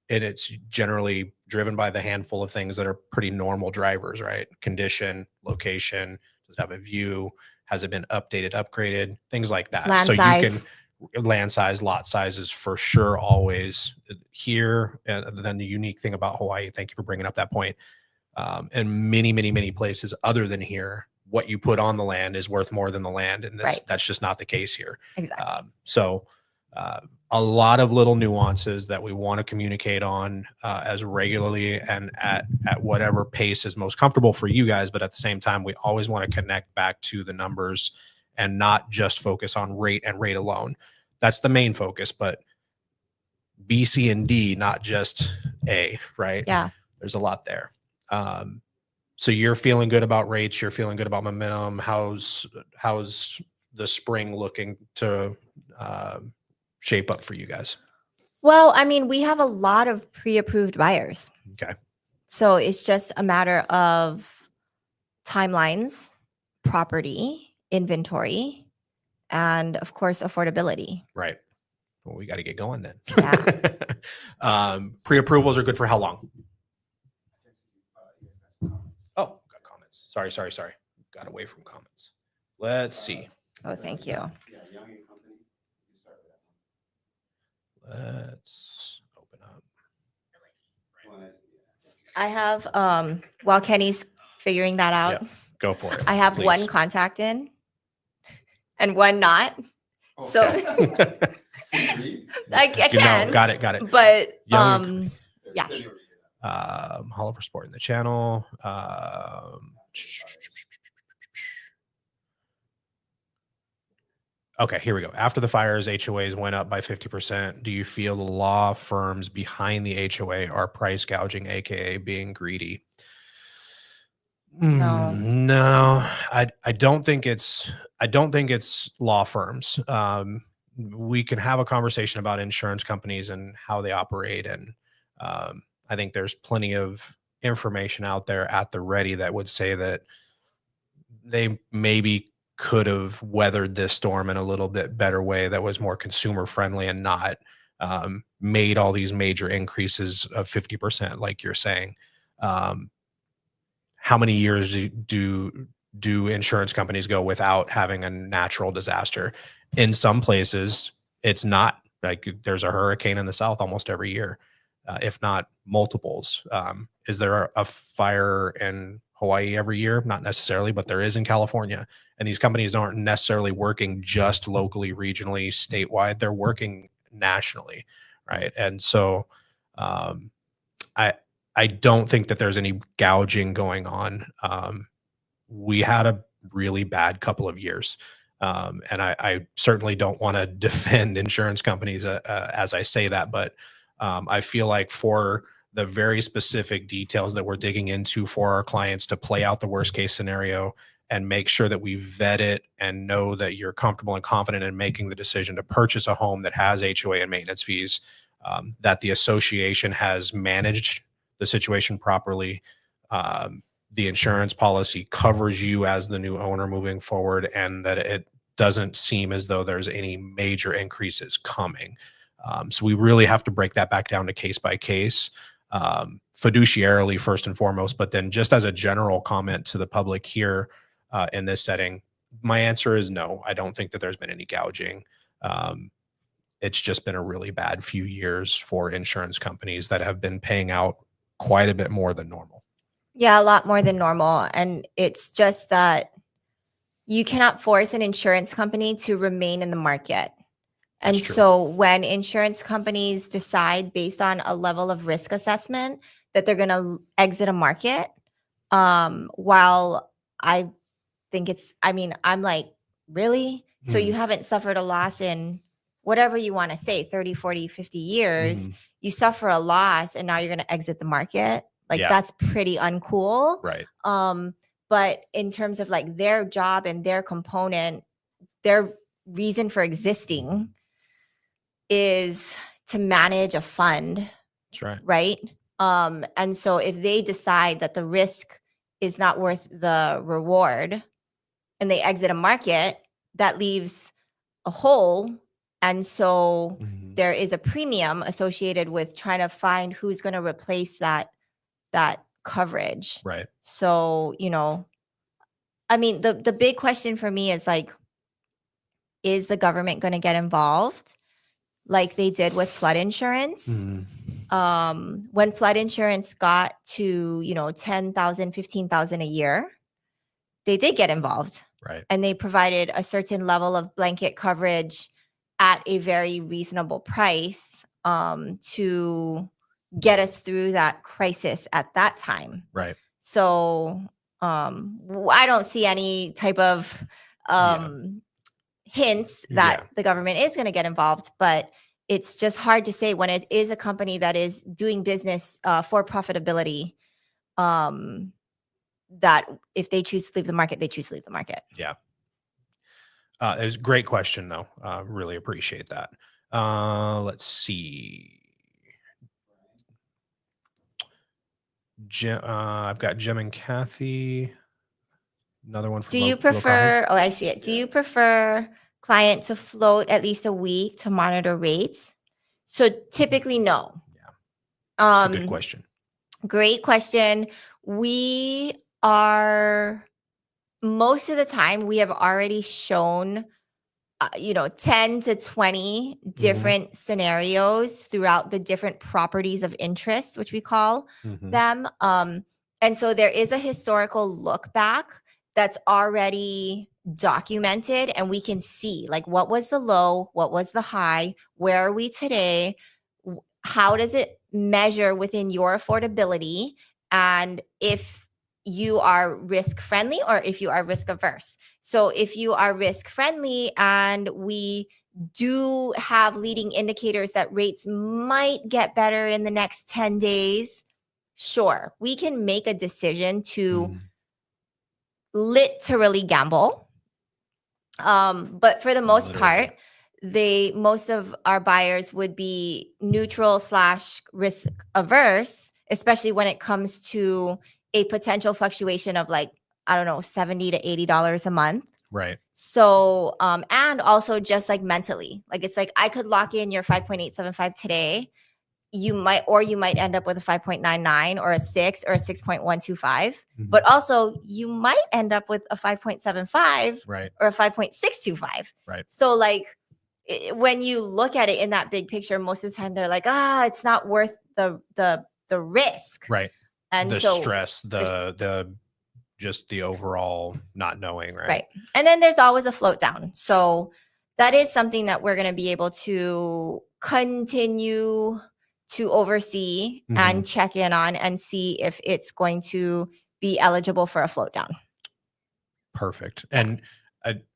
And it's generally driven by the handful of things that are pretty normal drivers, right? Condition, location, does it have a view? Has it been updated, upgraded, things like that. Land size. You can land size, lot sizes for sure, always here. And then the unique thing about Hawaii, thank you for bringing up that point. And many places other than here, what you put on the land is worth more than the land. And that's just not the case here. Exactly. A lot of little nuances that we want to communicate on as regularly and at whatever pace is most comfortable for you guys. But at the same time, we always want to connect back to the numbers and not just focus on rate and rate alone. That's the main focus, but B, C, and D, not just A, right? Yeah. There's a lot there. So you're feeling good about rates. You're feeling good about momentum. How's the spring looking to shape up for you guys? Well, I mean, we have a lot of pre-approved buyers. Okay. So it's just a matter of timelines, property, inventory, and of course, affordability. Right. Well, we got to get going then. Yeah. Pre-approvals are good for how long? Oh, got comments. Sorry. Got away from comments. Let's see. Oh, thank you. Let's open up. I have, while Kenny's figuring that out, Yeah, go for it. I have please. one contact in and one not. So I can. Got it. But Young- yeah. Oliver Sport in the channel. Okay, here we go. After the fires, HOAs went up by 50%. Do you feel the law firms behind the HOA are price gouging, aka being greedy? No, I don't think it's law firms. We can have a conversation about insurance companies and how they operate, and I think there's plenty of information out there at the ready that would say that they maybe could have weathered this storm in a little bit better way that was more consumer friendly and not made all these major increases of 50%, like you're saying. How many years do insurance companies go without having a natural disaster? In some places, it's not. Like there's a hurricane in the South almost every year, if not multiples. Is there a fire in Hawaii every year? Not necessarily, but there is in California. And these companies aren't necessarily working just locally, regionally, statewide. They're working nationally, right? And so I don't think that there's any gouging going on. We had a really bad couple of years. And I certainly don't want to defend insurance companies as I say that, but I feel like for the very specific details that we're digging into for our clients to play out the worst case scenario and make sure that we vet it and know that you're comfortable and confident in making the decision to purchase a home that has HOA and maintenance fees, that the association has managed the situation properly. The insurance policy covers you as the new owner moving forward, and that it doesn't seem as though there's any major increases coming. So we really have to break that back down to case by case, fiduciarily first and foremost, but then just as a general comment to the public here in this setting, my answer is no. I don't think that there's been any gouging. It's just been a really bad few years for insurance companies that have been paying out quite a bit more than normal. Yeah, a lot more than normal. And it's just that you cannot force an insurance company to remain in the market. And so when insurance companies decide based on a level of risk assessment that they're going to exit a market, while I think I'm like, really? So you haven't suffered a loss in whatever you want to say, 30, 40, 50 years. You suffer a loss and now you're going to exit the market. Like that's pretty uncool. Right. But in terms of like their job and their component, their reason for existing is to manage a fund. That's right. Right. And so if they decide that the risk is not worth the reward and they exit a market, that leaves a hole. And so there is a premium associated with trying to find who's going to replace that coverage. Right. So, I mean, the big question for me is like, is the government going to get involved like they did with flood insurance? When flood insurance got to, $10,000, $15,000 a year, they did get involved. Right. And they provided a certain level of blanket coverage at a very reasonable price to get us through that crisis at that time. Right. So I don't see any type of hints that the government is going to get involved, but it's just hard to say when it is a company that is doing business for profitability, that if they choose to leave the market, they choose to leave the market. Yeah. It was a great question, though. Really appreciate that. Let's see. Jim, I've got Jim and Kathy. another one. Do you prefer? Oh, I see it. Do you prefer client to float at least a week to monitor rates? So typically, no. Yeah, that's a good question. Great question. We are most of the time we have already shown 10 to 20 different scenarios throughout the different properties of interest, which we call them. And so there is a historical look back that's already documented, and we can see like what was the low, what was the high, where are we today, how does it measure within your affordability, and if you are risk friendly or if you are risk averse. So if you are risk friendly and we do have leading indicators that rates might get better in the next 10 days, sure, we can make a decision to literally gamble. But for the most part, most of our buyers would be neutral / risk averse, especially when it comes to a potential fluctuation of like, I don't know, $70 to $80 a month. Right. So, and also just like mentally, like it's like I could lock in your 5.875 today. You might end up with a 5.99 or a 6 or a 6.125, but also you might end up with a 5.75 or a 5.625. Right. So like when you look at it in that big picture, most of the time they're like, it's not worth the risk. Right. And the so stress, the just the overall not knowing. Right. And then there's always a float down. So that is something that we're going to be able to continue to oversee and check in on and see if it's going to be eligible for a float down. Perfect. And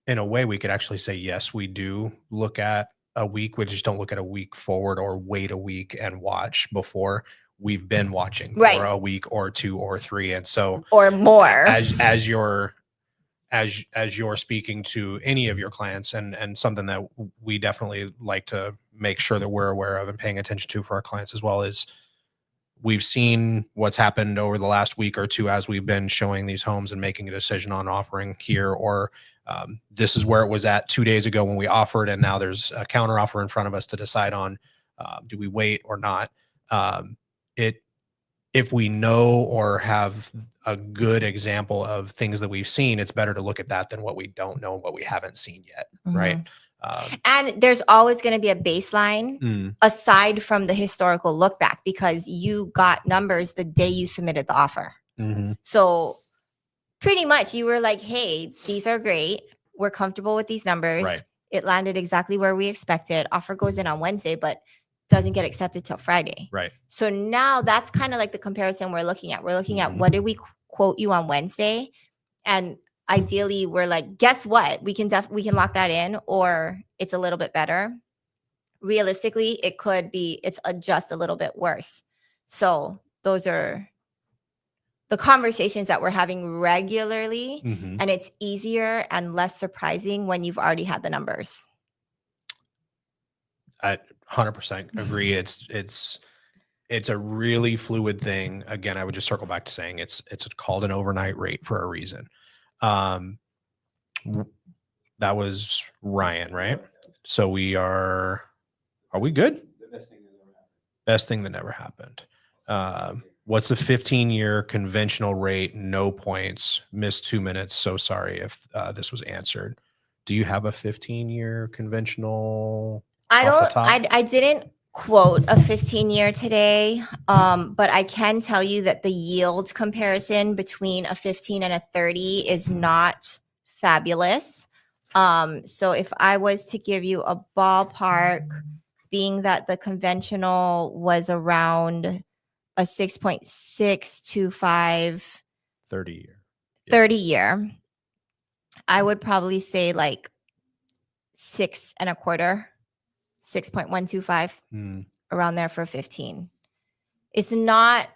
in a way, we could actually say, yes, we do look at a week. We just don't look at a week forward or wait a week and watch before. We've been watching for a week or 2 or 3. And so, or more as you're speaking to any of your clients, and something that we definitely like to make sure that we're aware of and paying attention to for our clients as well, is we've seen what's happened over the last week or 2 as we've been showing these homes and making a decision on offering here, or this is where it was at 2 days ago when we offered, and now there's a counter offer in front of us to decide on, do we wait or not? If we know or have a good example of things that we've seen, it's better to look at that than what we don't know and what we haven't seen yet. Right. And there's always going to be a baseline aside from the historical look back, because you got numbers the day you submitted the offer. So pretty much you were like, hey, these are great. We're comfortable with these numbers. Right. It landed exactly where we expected. Offer goes in on Wednesday, but doesn't get accepted till Friday. Right. So now that's kind of like the comparison we're looking at. We're looking at what did we quote you on Wednesday? And ideally we're like, guess what? We can lock that in, or it's a little bit better. Realistically, it's just a little bit worse. So those are the conversations that we're having regularly, and it's easier and less surprising when you've already had the numbers. I 100% agree. It's a really fluid thing. Again, I would just circle back to saying it's called an overnight rate for a reason. That was Ryan, right? So are we good? The best thing that never happened. What's a 15-year conventional rate? No points, missed 2 minutes. So sorry if this was answered. Do you have a 15-year conventional? I didn't quote a 15-year today, but I can tell you that the yield comparison between a 15 and a 30 is not fabulous. So if I was to give you a ballpark, being that the conventional was around a 6.625 30 year, I would probably say like 6 1/4. 6.125 around there for 15. It's not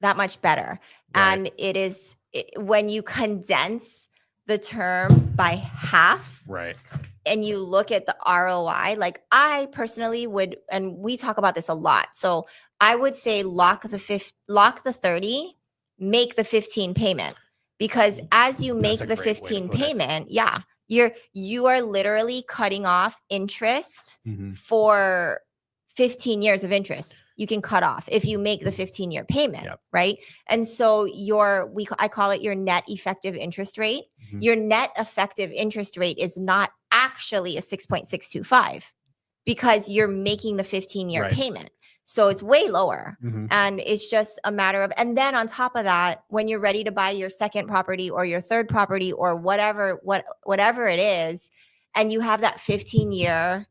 that much better. Right. And when you condense the term by half, right, and you look at the ROI, like I personally would, and we talk about this a lot. So I would say lock the 30, make the 15 payment. because as you make a the great way to 15 put it. payment, you are literally cutting off interest Mhm. for 15 years of interest. You can cut off if you make the 15-year payment, Yep. right? And so I call it your net effective interest rate. Mhm. Your net effective interest rate is not actually a 6.625 because you're making the 15-year Right. payment. So it's way lower. Mhm. And it's just a matter of, and then on top of that, when you're ready to buy your second property or your third property or whatever it is, and you have that 15-year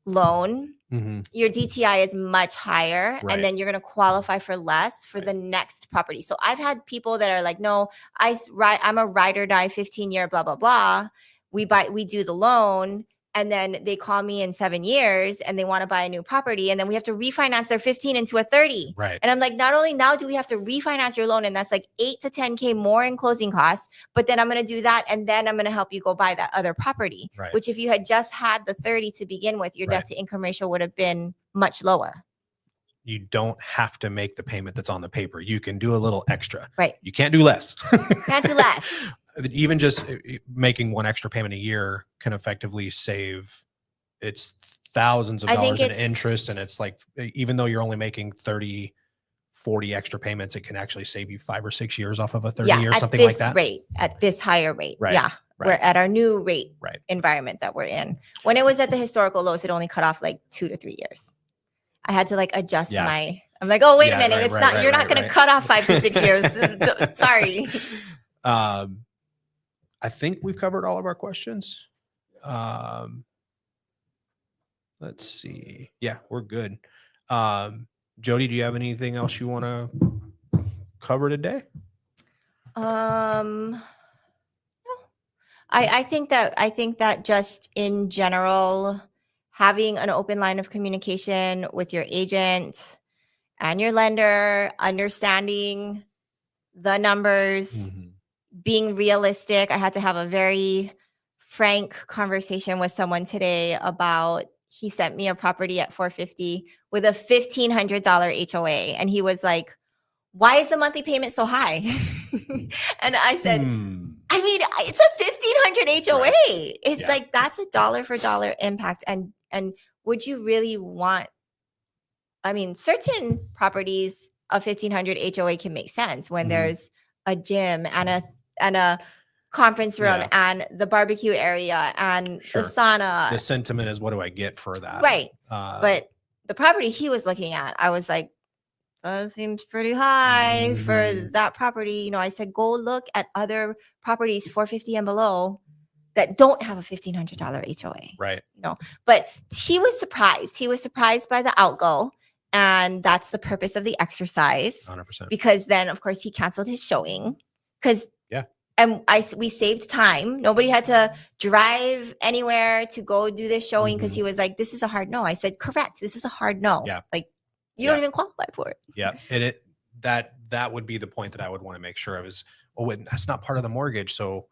loan, Mhm. your DTI is much higher, Right. and then you're going to qualify for less for the next property. So I've had people that are like, no, I'm a ride or die 15-year, blah, blah, blah. We do the loan, and then they call me in 7 years and they want to buy a new property, and then we have to refinance their 15 into a 30. Right. And I'm like, not only now do we have to refinance your loan, and that's like 8 to 10K more in closing costs, but then I'm going to do that, and then I'm going to help you go buy that other property. Right. Which if you had just had the 30 to begin with, your debt to income ratio would have been much lower. You don't have to make the payment that's on the paper. You can do a little extra. Right. You can't do less. Can't do less. Even just making one extra payment a year can effectively save thousands of dollars in interest. And it's like, even though you're only making 30, 40 extra payments, it can actually save you 5 or 6 years off of a 30 or something like that. At this higher rate. Right. Yeah. Right. We're at our new rate Right. environment that we're in. When it was at the historical lows, it only cut off like 2 to 3 years. I had to like adjust I'm like, oh, wait a minute. You're not going to cut off 5 to 6 years. Sorry. I think we've covered all of our questions. Let's see. Yeah, we're good. Jody, do you have anything else you want to cover today? No. I think that just in general, having an open line of communication with your agent and your lender, understanding the numbers, being realistic. I had to have a very frank conversation with someone today about, he sent me a property at $450 with a $1,500 HOA. And he was like, why is the monthly payment so high? And I said, I mean, it's a $1,500 HOA. Right. It's like, that's a dollar for dollar impact. And would you really want, I mean, certain properties, a $1,500 HOA can make sense when there's a gym and a conference room and the barbecue area and the sauna. The sentiment is, what do I get for that? Right. But the property he was looking at, I was like, that seems pretty high for that property. You know, I said, go look at other properties, 450 and below, that don't have a $1,500 HOA. Right. You know, but he was surprised. He was surprised by the outgo. And that's the purpose of the exercise. 100%. Because then, of course, he canceled his showing. And we saved time. Nobody had to drive anywhere to go do this showing because he was like, this is a hard no. I said, correct. This is a hard no. Yeah. Like, you don't even qualify for it. Yeah. And that would be the point that I would want to make sure of is, that's not part of the mortgage. So,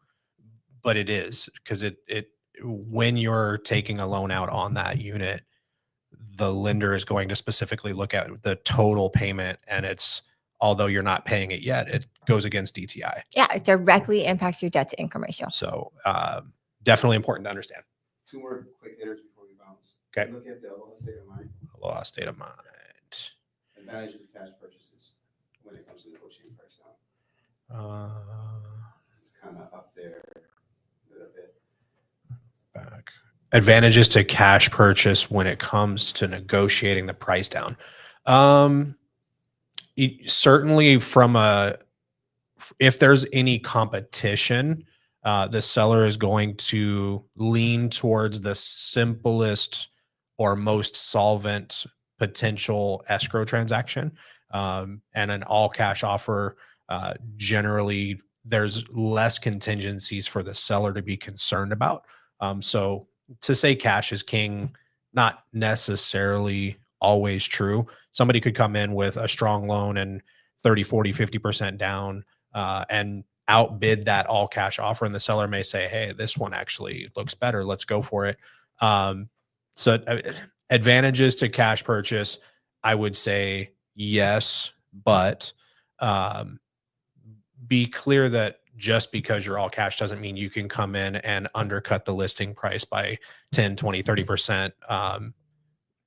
but it is, because when you're taking a loan out on that unit, the lender is going to specifically look at the total payment, and although you're not paying it yet, it goes against DTI. Yeah, it directly impacts your debt to income ratio. So definitely important to understand. 2 more quick hitters before we bounce. Okay. Look at the Aloha state of mind. Aloha state of mind. Advantages of cash purchases when it comes to negotiating price down. It's kind of up there a little bit. Back. Advantages to cash purchase when it comes to negotiating the price down. Certainly if there's any competition, the seller is going to lean towards the simplest or most solvent potential escrow transaction. And an all cash offer, generally there's less contingencies for the seller to be concerned about. So to say cash is king, not necessarily always true. Somebody could come in with a strong loan and 30, 40, 50% down and outbid that all cash offer. And the seller may say, hey, this one actually looks better. Let's go for it. So advantages to cash purchase, I would say yes, but be clear that just because you're all cash doesn't mean you can come in and undercut the listing price by 10, 20, 30%.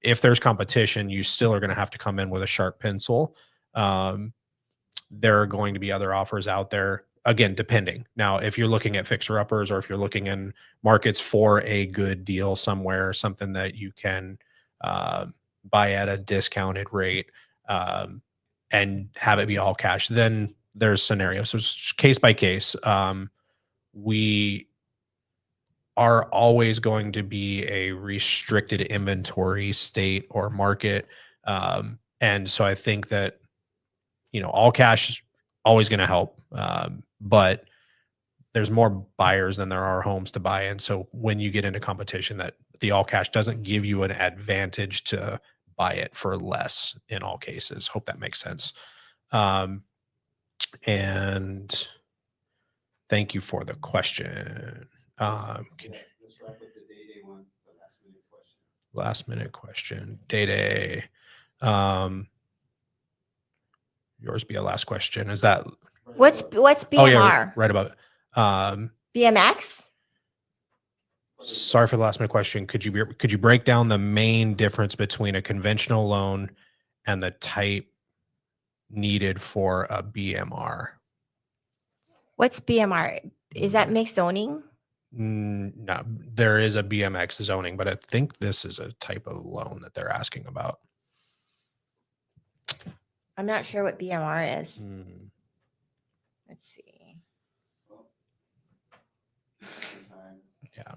If there's competition, you still are going to have to come in with a sharp pencil. There are going to be other offers out there, again, depending. Now, if you're looking at fixer-uppers, or if you're looking in markets for a good deal somewhere, something that you can buy at a discounted rate and have it be all cash, then there's scenarios. So it's case by case. We are always going to be a restricted inventory state or market. And so I think that, all cash is always going to help. But there's more buyers than there are homes to buy. And so when you get into competition, that the all cash doesn't give you an advantage to buy it for less in all cases. Hope that makes sense. And thank you for the question. Let's wrap up the day one, the last minute question. Day. Yours be a last question. Is that What's BMR? Oh yeah, right about BMX? Sorry for the last minute question. Could you break down the main difference between a conventional loan and the type needed for a BMR? What's BMR? Is that mixed zoning? No, there is a BMX zoning, but I think this is a type of loan that they're asking about. I'm not sure what BMR is. Let's see. Yeah.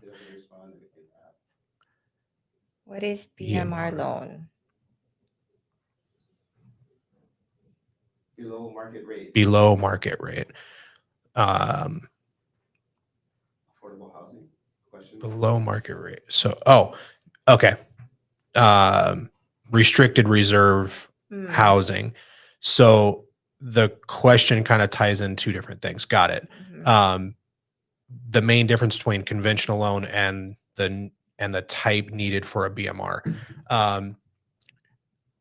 What is BMR loan? Below market rate. Below market rate. Affordable housing question. Below market rate. So, okay. Restricted reserve housing. So the question kind of ties in two different things. Got it. The main difference between conventional loan and the type needed for a BMR.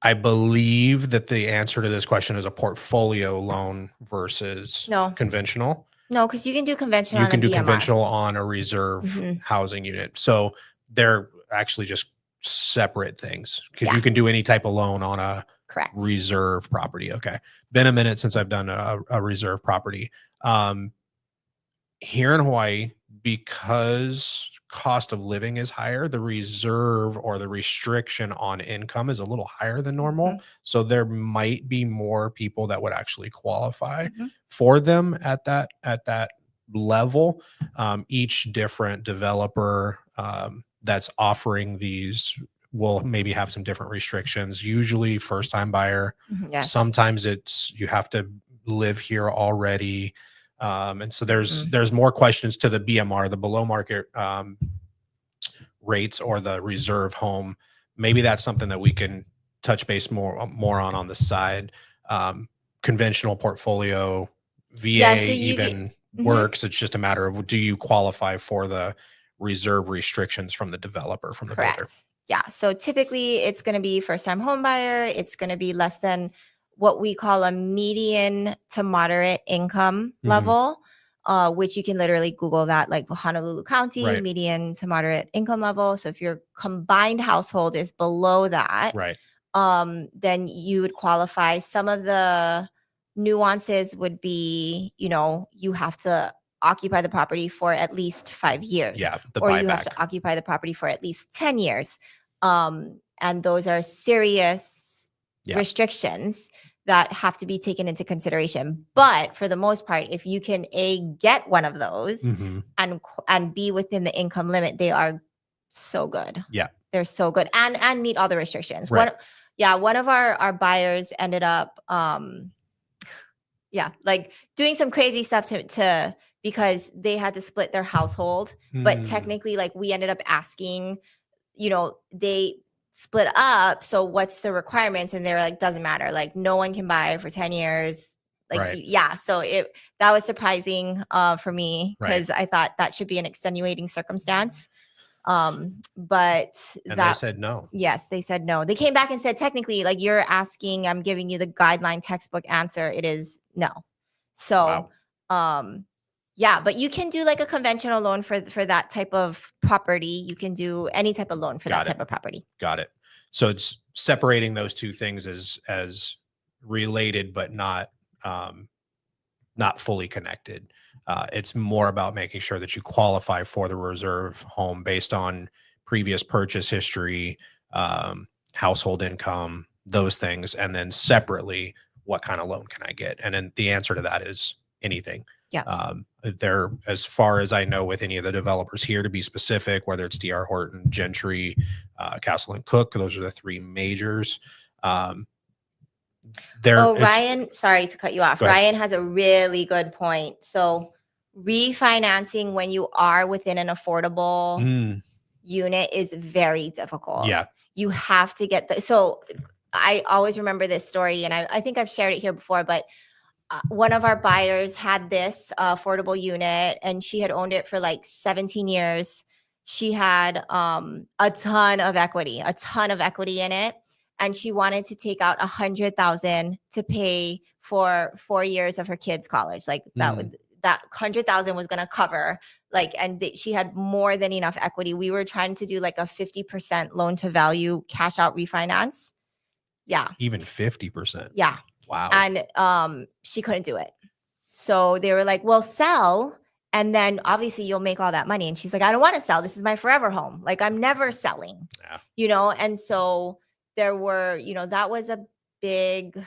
I believe that the answer to this question is a portfolio loan versus conventional. No, because you can do conventional. You can do BMR. conventional on a reserve housing unit. So they're actually just separate things, because you can do any type of loan on a reserve property. Okay. Been a minute since I've done a reserve property. Here in Hawaii, because cost of living is higher, the reserve or the restriction on income is a little higher than normal. So there might be more people that would actually qualify for them at that level. Each different developer that's offering these will maybe have some different restrictions. Usually first time buyer. Sometimes it's you have to live here already. And so there's more questions to the BMR, the below market rates, or the reserve home. Maybe that's something that we can touch base more on the side. Conventional portfolio, VA works. It's just a matter of, do you qualify for the reserve restrictions from the developer, from the builder? Yeah. So typically it's going to be first time home buyer. It's going to be less than what we call a median to moderate income level, which you can literally Google that, like Honolulu County, median to moderate income level. So if your combined household is below that, then you would qualify. Some of the nuances would be, you have to occupy the property for at least 5 years. Or you have to occupy the property for at least 10 years. And those are serious restrictions that have to be taken into consideration. But for the most part, if you can get one of those and be within the income limit, they are so good. They're so good and meet all the restrictions. One of our buyers ended up like doing some crazy stuff to because they had to split their household. But technically, like, we ended up asking, they split up. So what's the requirements? And they were like, doesn't matter. Like, no one can buy for 10 years. Like, so that was surprising for me, because I thought that should be an extenuating circumstance. But they said no. Yes, they said no. They came back and said, technically, like, you're asking, I'm giving you the guideline textbook answer. It is no. So, Yeah, but you can do like a conventional loan for that type of property. You can do any type of loan for that type of property. Got it. So it's separating those two things as related, but not fully connected. It's more about making sure that you qualify for the reserve home based on previous purchase history, household income, those things, and then separately, what kind of loan can I get? And then the answer to that is anything. Yeah. There, as far as I know, with any of the developers here, to be specific, whether it's DR Horton, Gentry, Castle and Cook, those are the three majors. Ryan, sorry to cut you off. Go ahead. Ryan has a really good point. So refinancing when you are within an affordable unit is very difficult. Yeah. You have to get so I always remember this story, and I think I've shared it here before, but one of our buyers had this affordable unit, and she had owned it for like 17 years. She had a ton of equity in it. And she wanted to take out $100,000 to pay for 4 years of her kids' college. Like that $100,000 was going to cover she had more than enough equity. We were trying to do like a 50% loan to value cash out refinance. Yeah. Even 50%. Yeah. Wow. And she couldn't do it. So they were like, well, sell. And then obviously you'll make all that money. And she's like, I don't want to sell. This is my forever home. Like I'm never selling, and so there were, that was a big,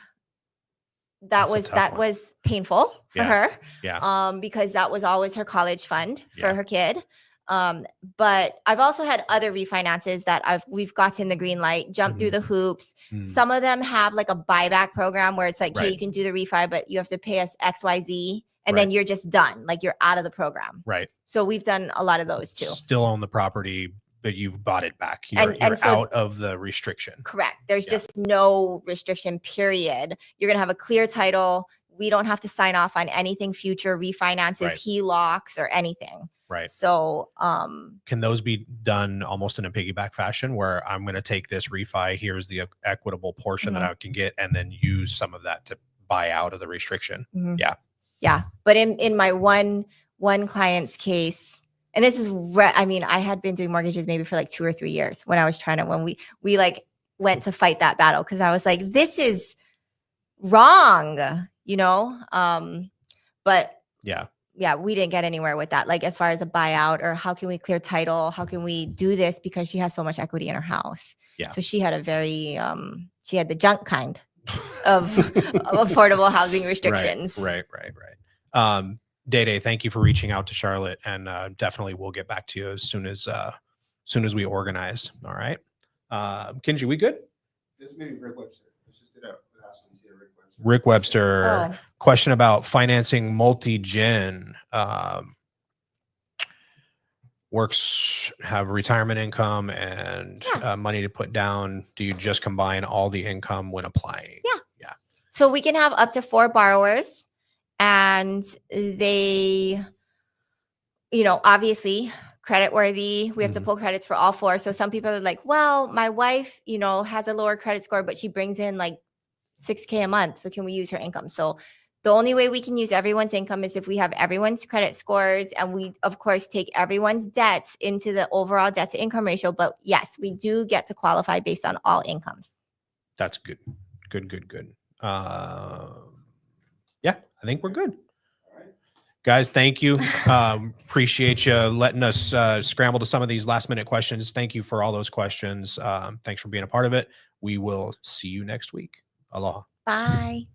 that was painful for her. Yeah. Because that was always her college fund for her kid. But I've also had other refinances that we've gotten the green light, jumped through the hoops. Some of them have like a buyback program where it's like, hey, you can do the refi, but you have to pay us XYZ. And then you're just done. Like you're out of the program. Right. So we've done a lot of those too. Still own the property, but you've bought it back. You're out of the restriction. Correct. There's just no restriction, period. You're going to have a clear title. We don't have to sign off on anything future refinances, HELOCs, or anything. Right. So can those be done almost in a piggyback fashion where I'm going to take this refi, here's the equitable portion that I can get, and then use some of that to buy out of the restriction? Yeah. Yeah. But in my one client's case, and this is, I had been doing mortgages maybe for like 2 or 3 years when I was when we like went to fight that battle. Cause I was like, this is wrong, but yeah, we didn't get anywhere with that. Like as far as a buyout or how can we clear title? How can we do this? Because she has so much equity in her house. Yeah. So she had a very, she had the junk kind of affordable housing restrictions. Right. Day, thank you for reaching out to Charlotte, and definitely we'll get back to you as soon as we organize. All right. Kenji, we good? This may be Rick Webster. Let's just do that. Rick Webster. Question about financing multi-gen. Works have retirement income and money to put down. Do you just combine all the income when applying? Yeah. So we can have up to 4 borrowers, and they, obviously credit worthy. We have to pull credits for all 4. So some people are like, well, my wife, has a lower credit score, but she brings in like $6,000 a month. So can we use her income? So the only way we can use everyone's income is if we have everyone's credit scores, and we, of course, take everyone's debts into the overall debt to income ratio. But yes, we do get to qualify based on all incomes. That's good. Good. Yeah, I think we're good. All right. Guys, thank you. Appreciate you letting us scramble to some of these last minute questions. Thank you for all those questions. Thanks for being a part of it. We will see you next week. Aloha. Bye.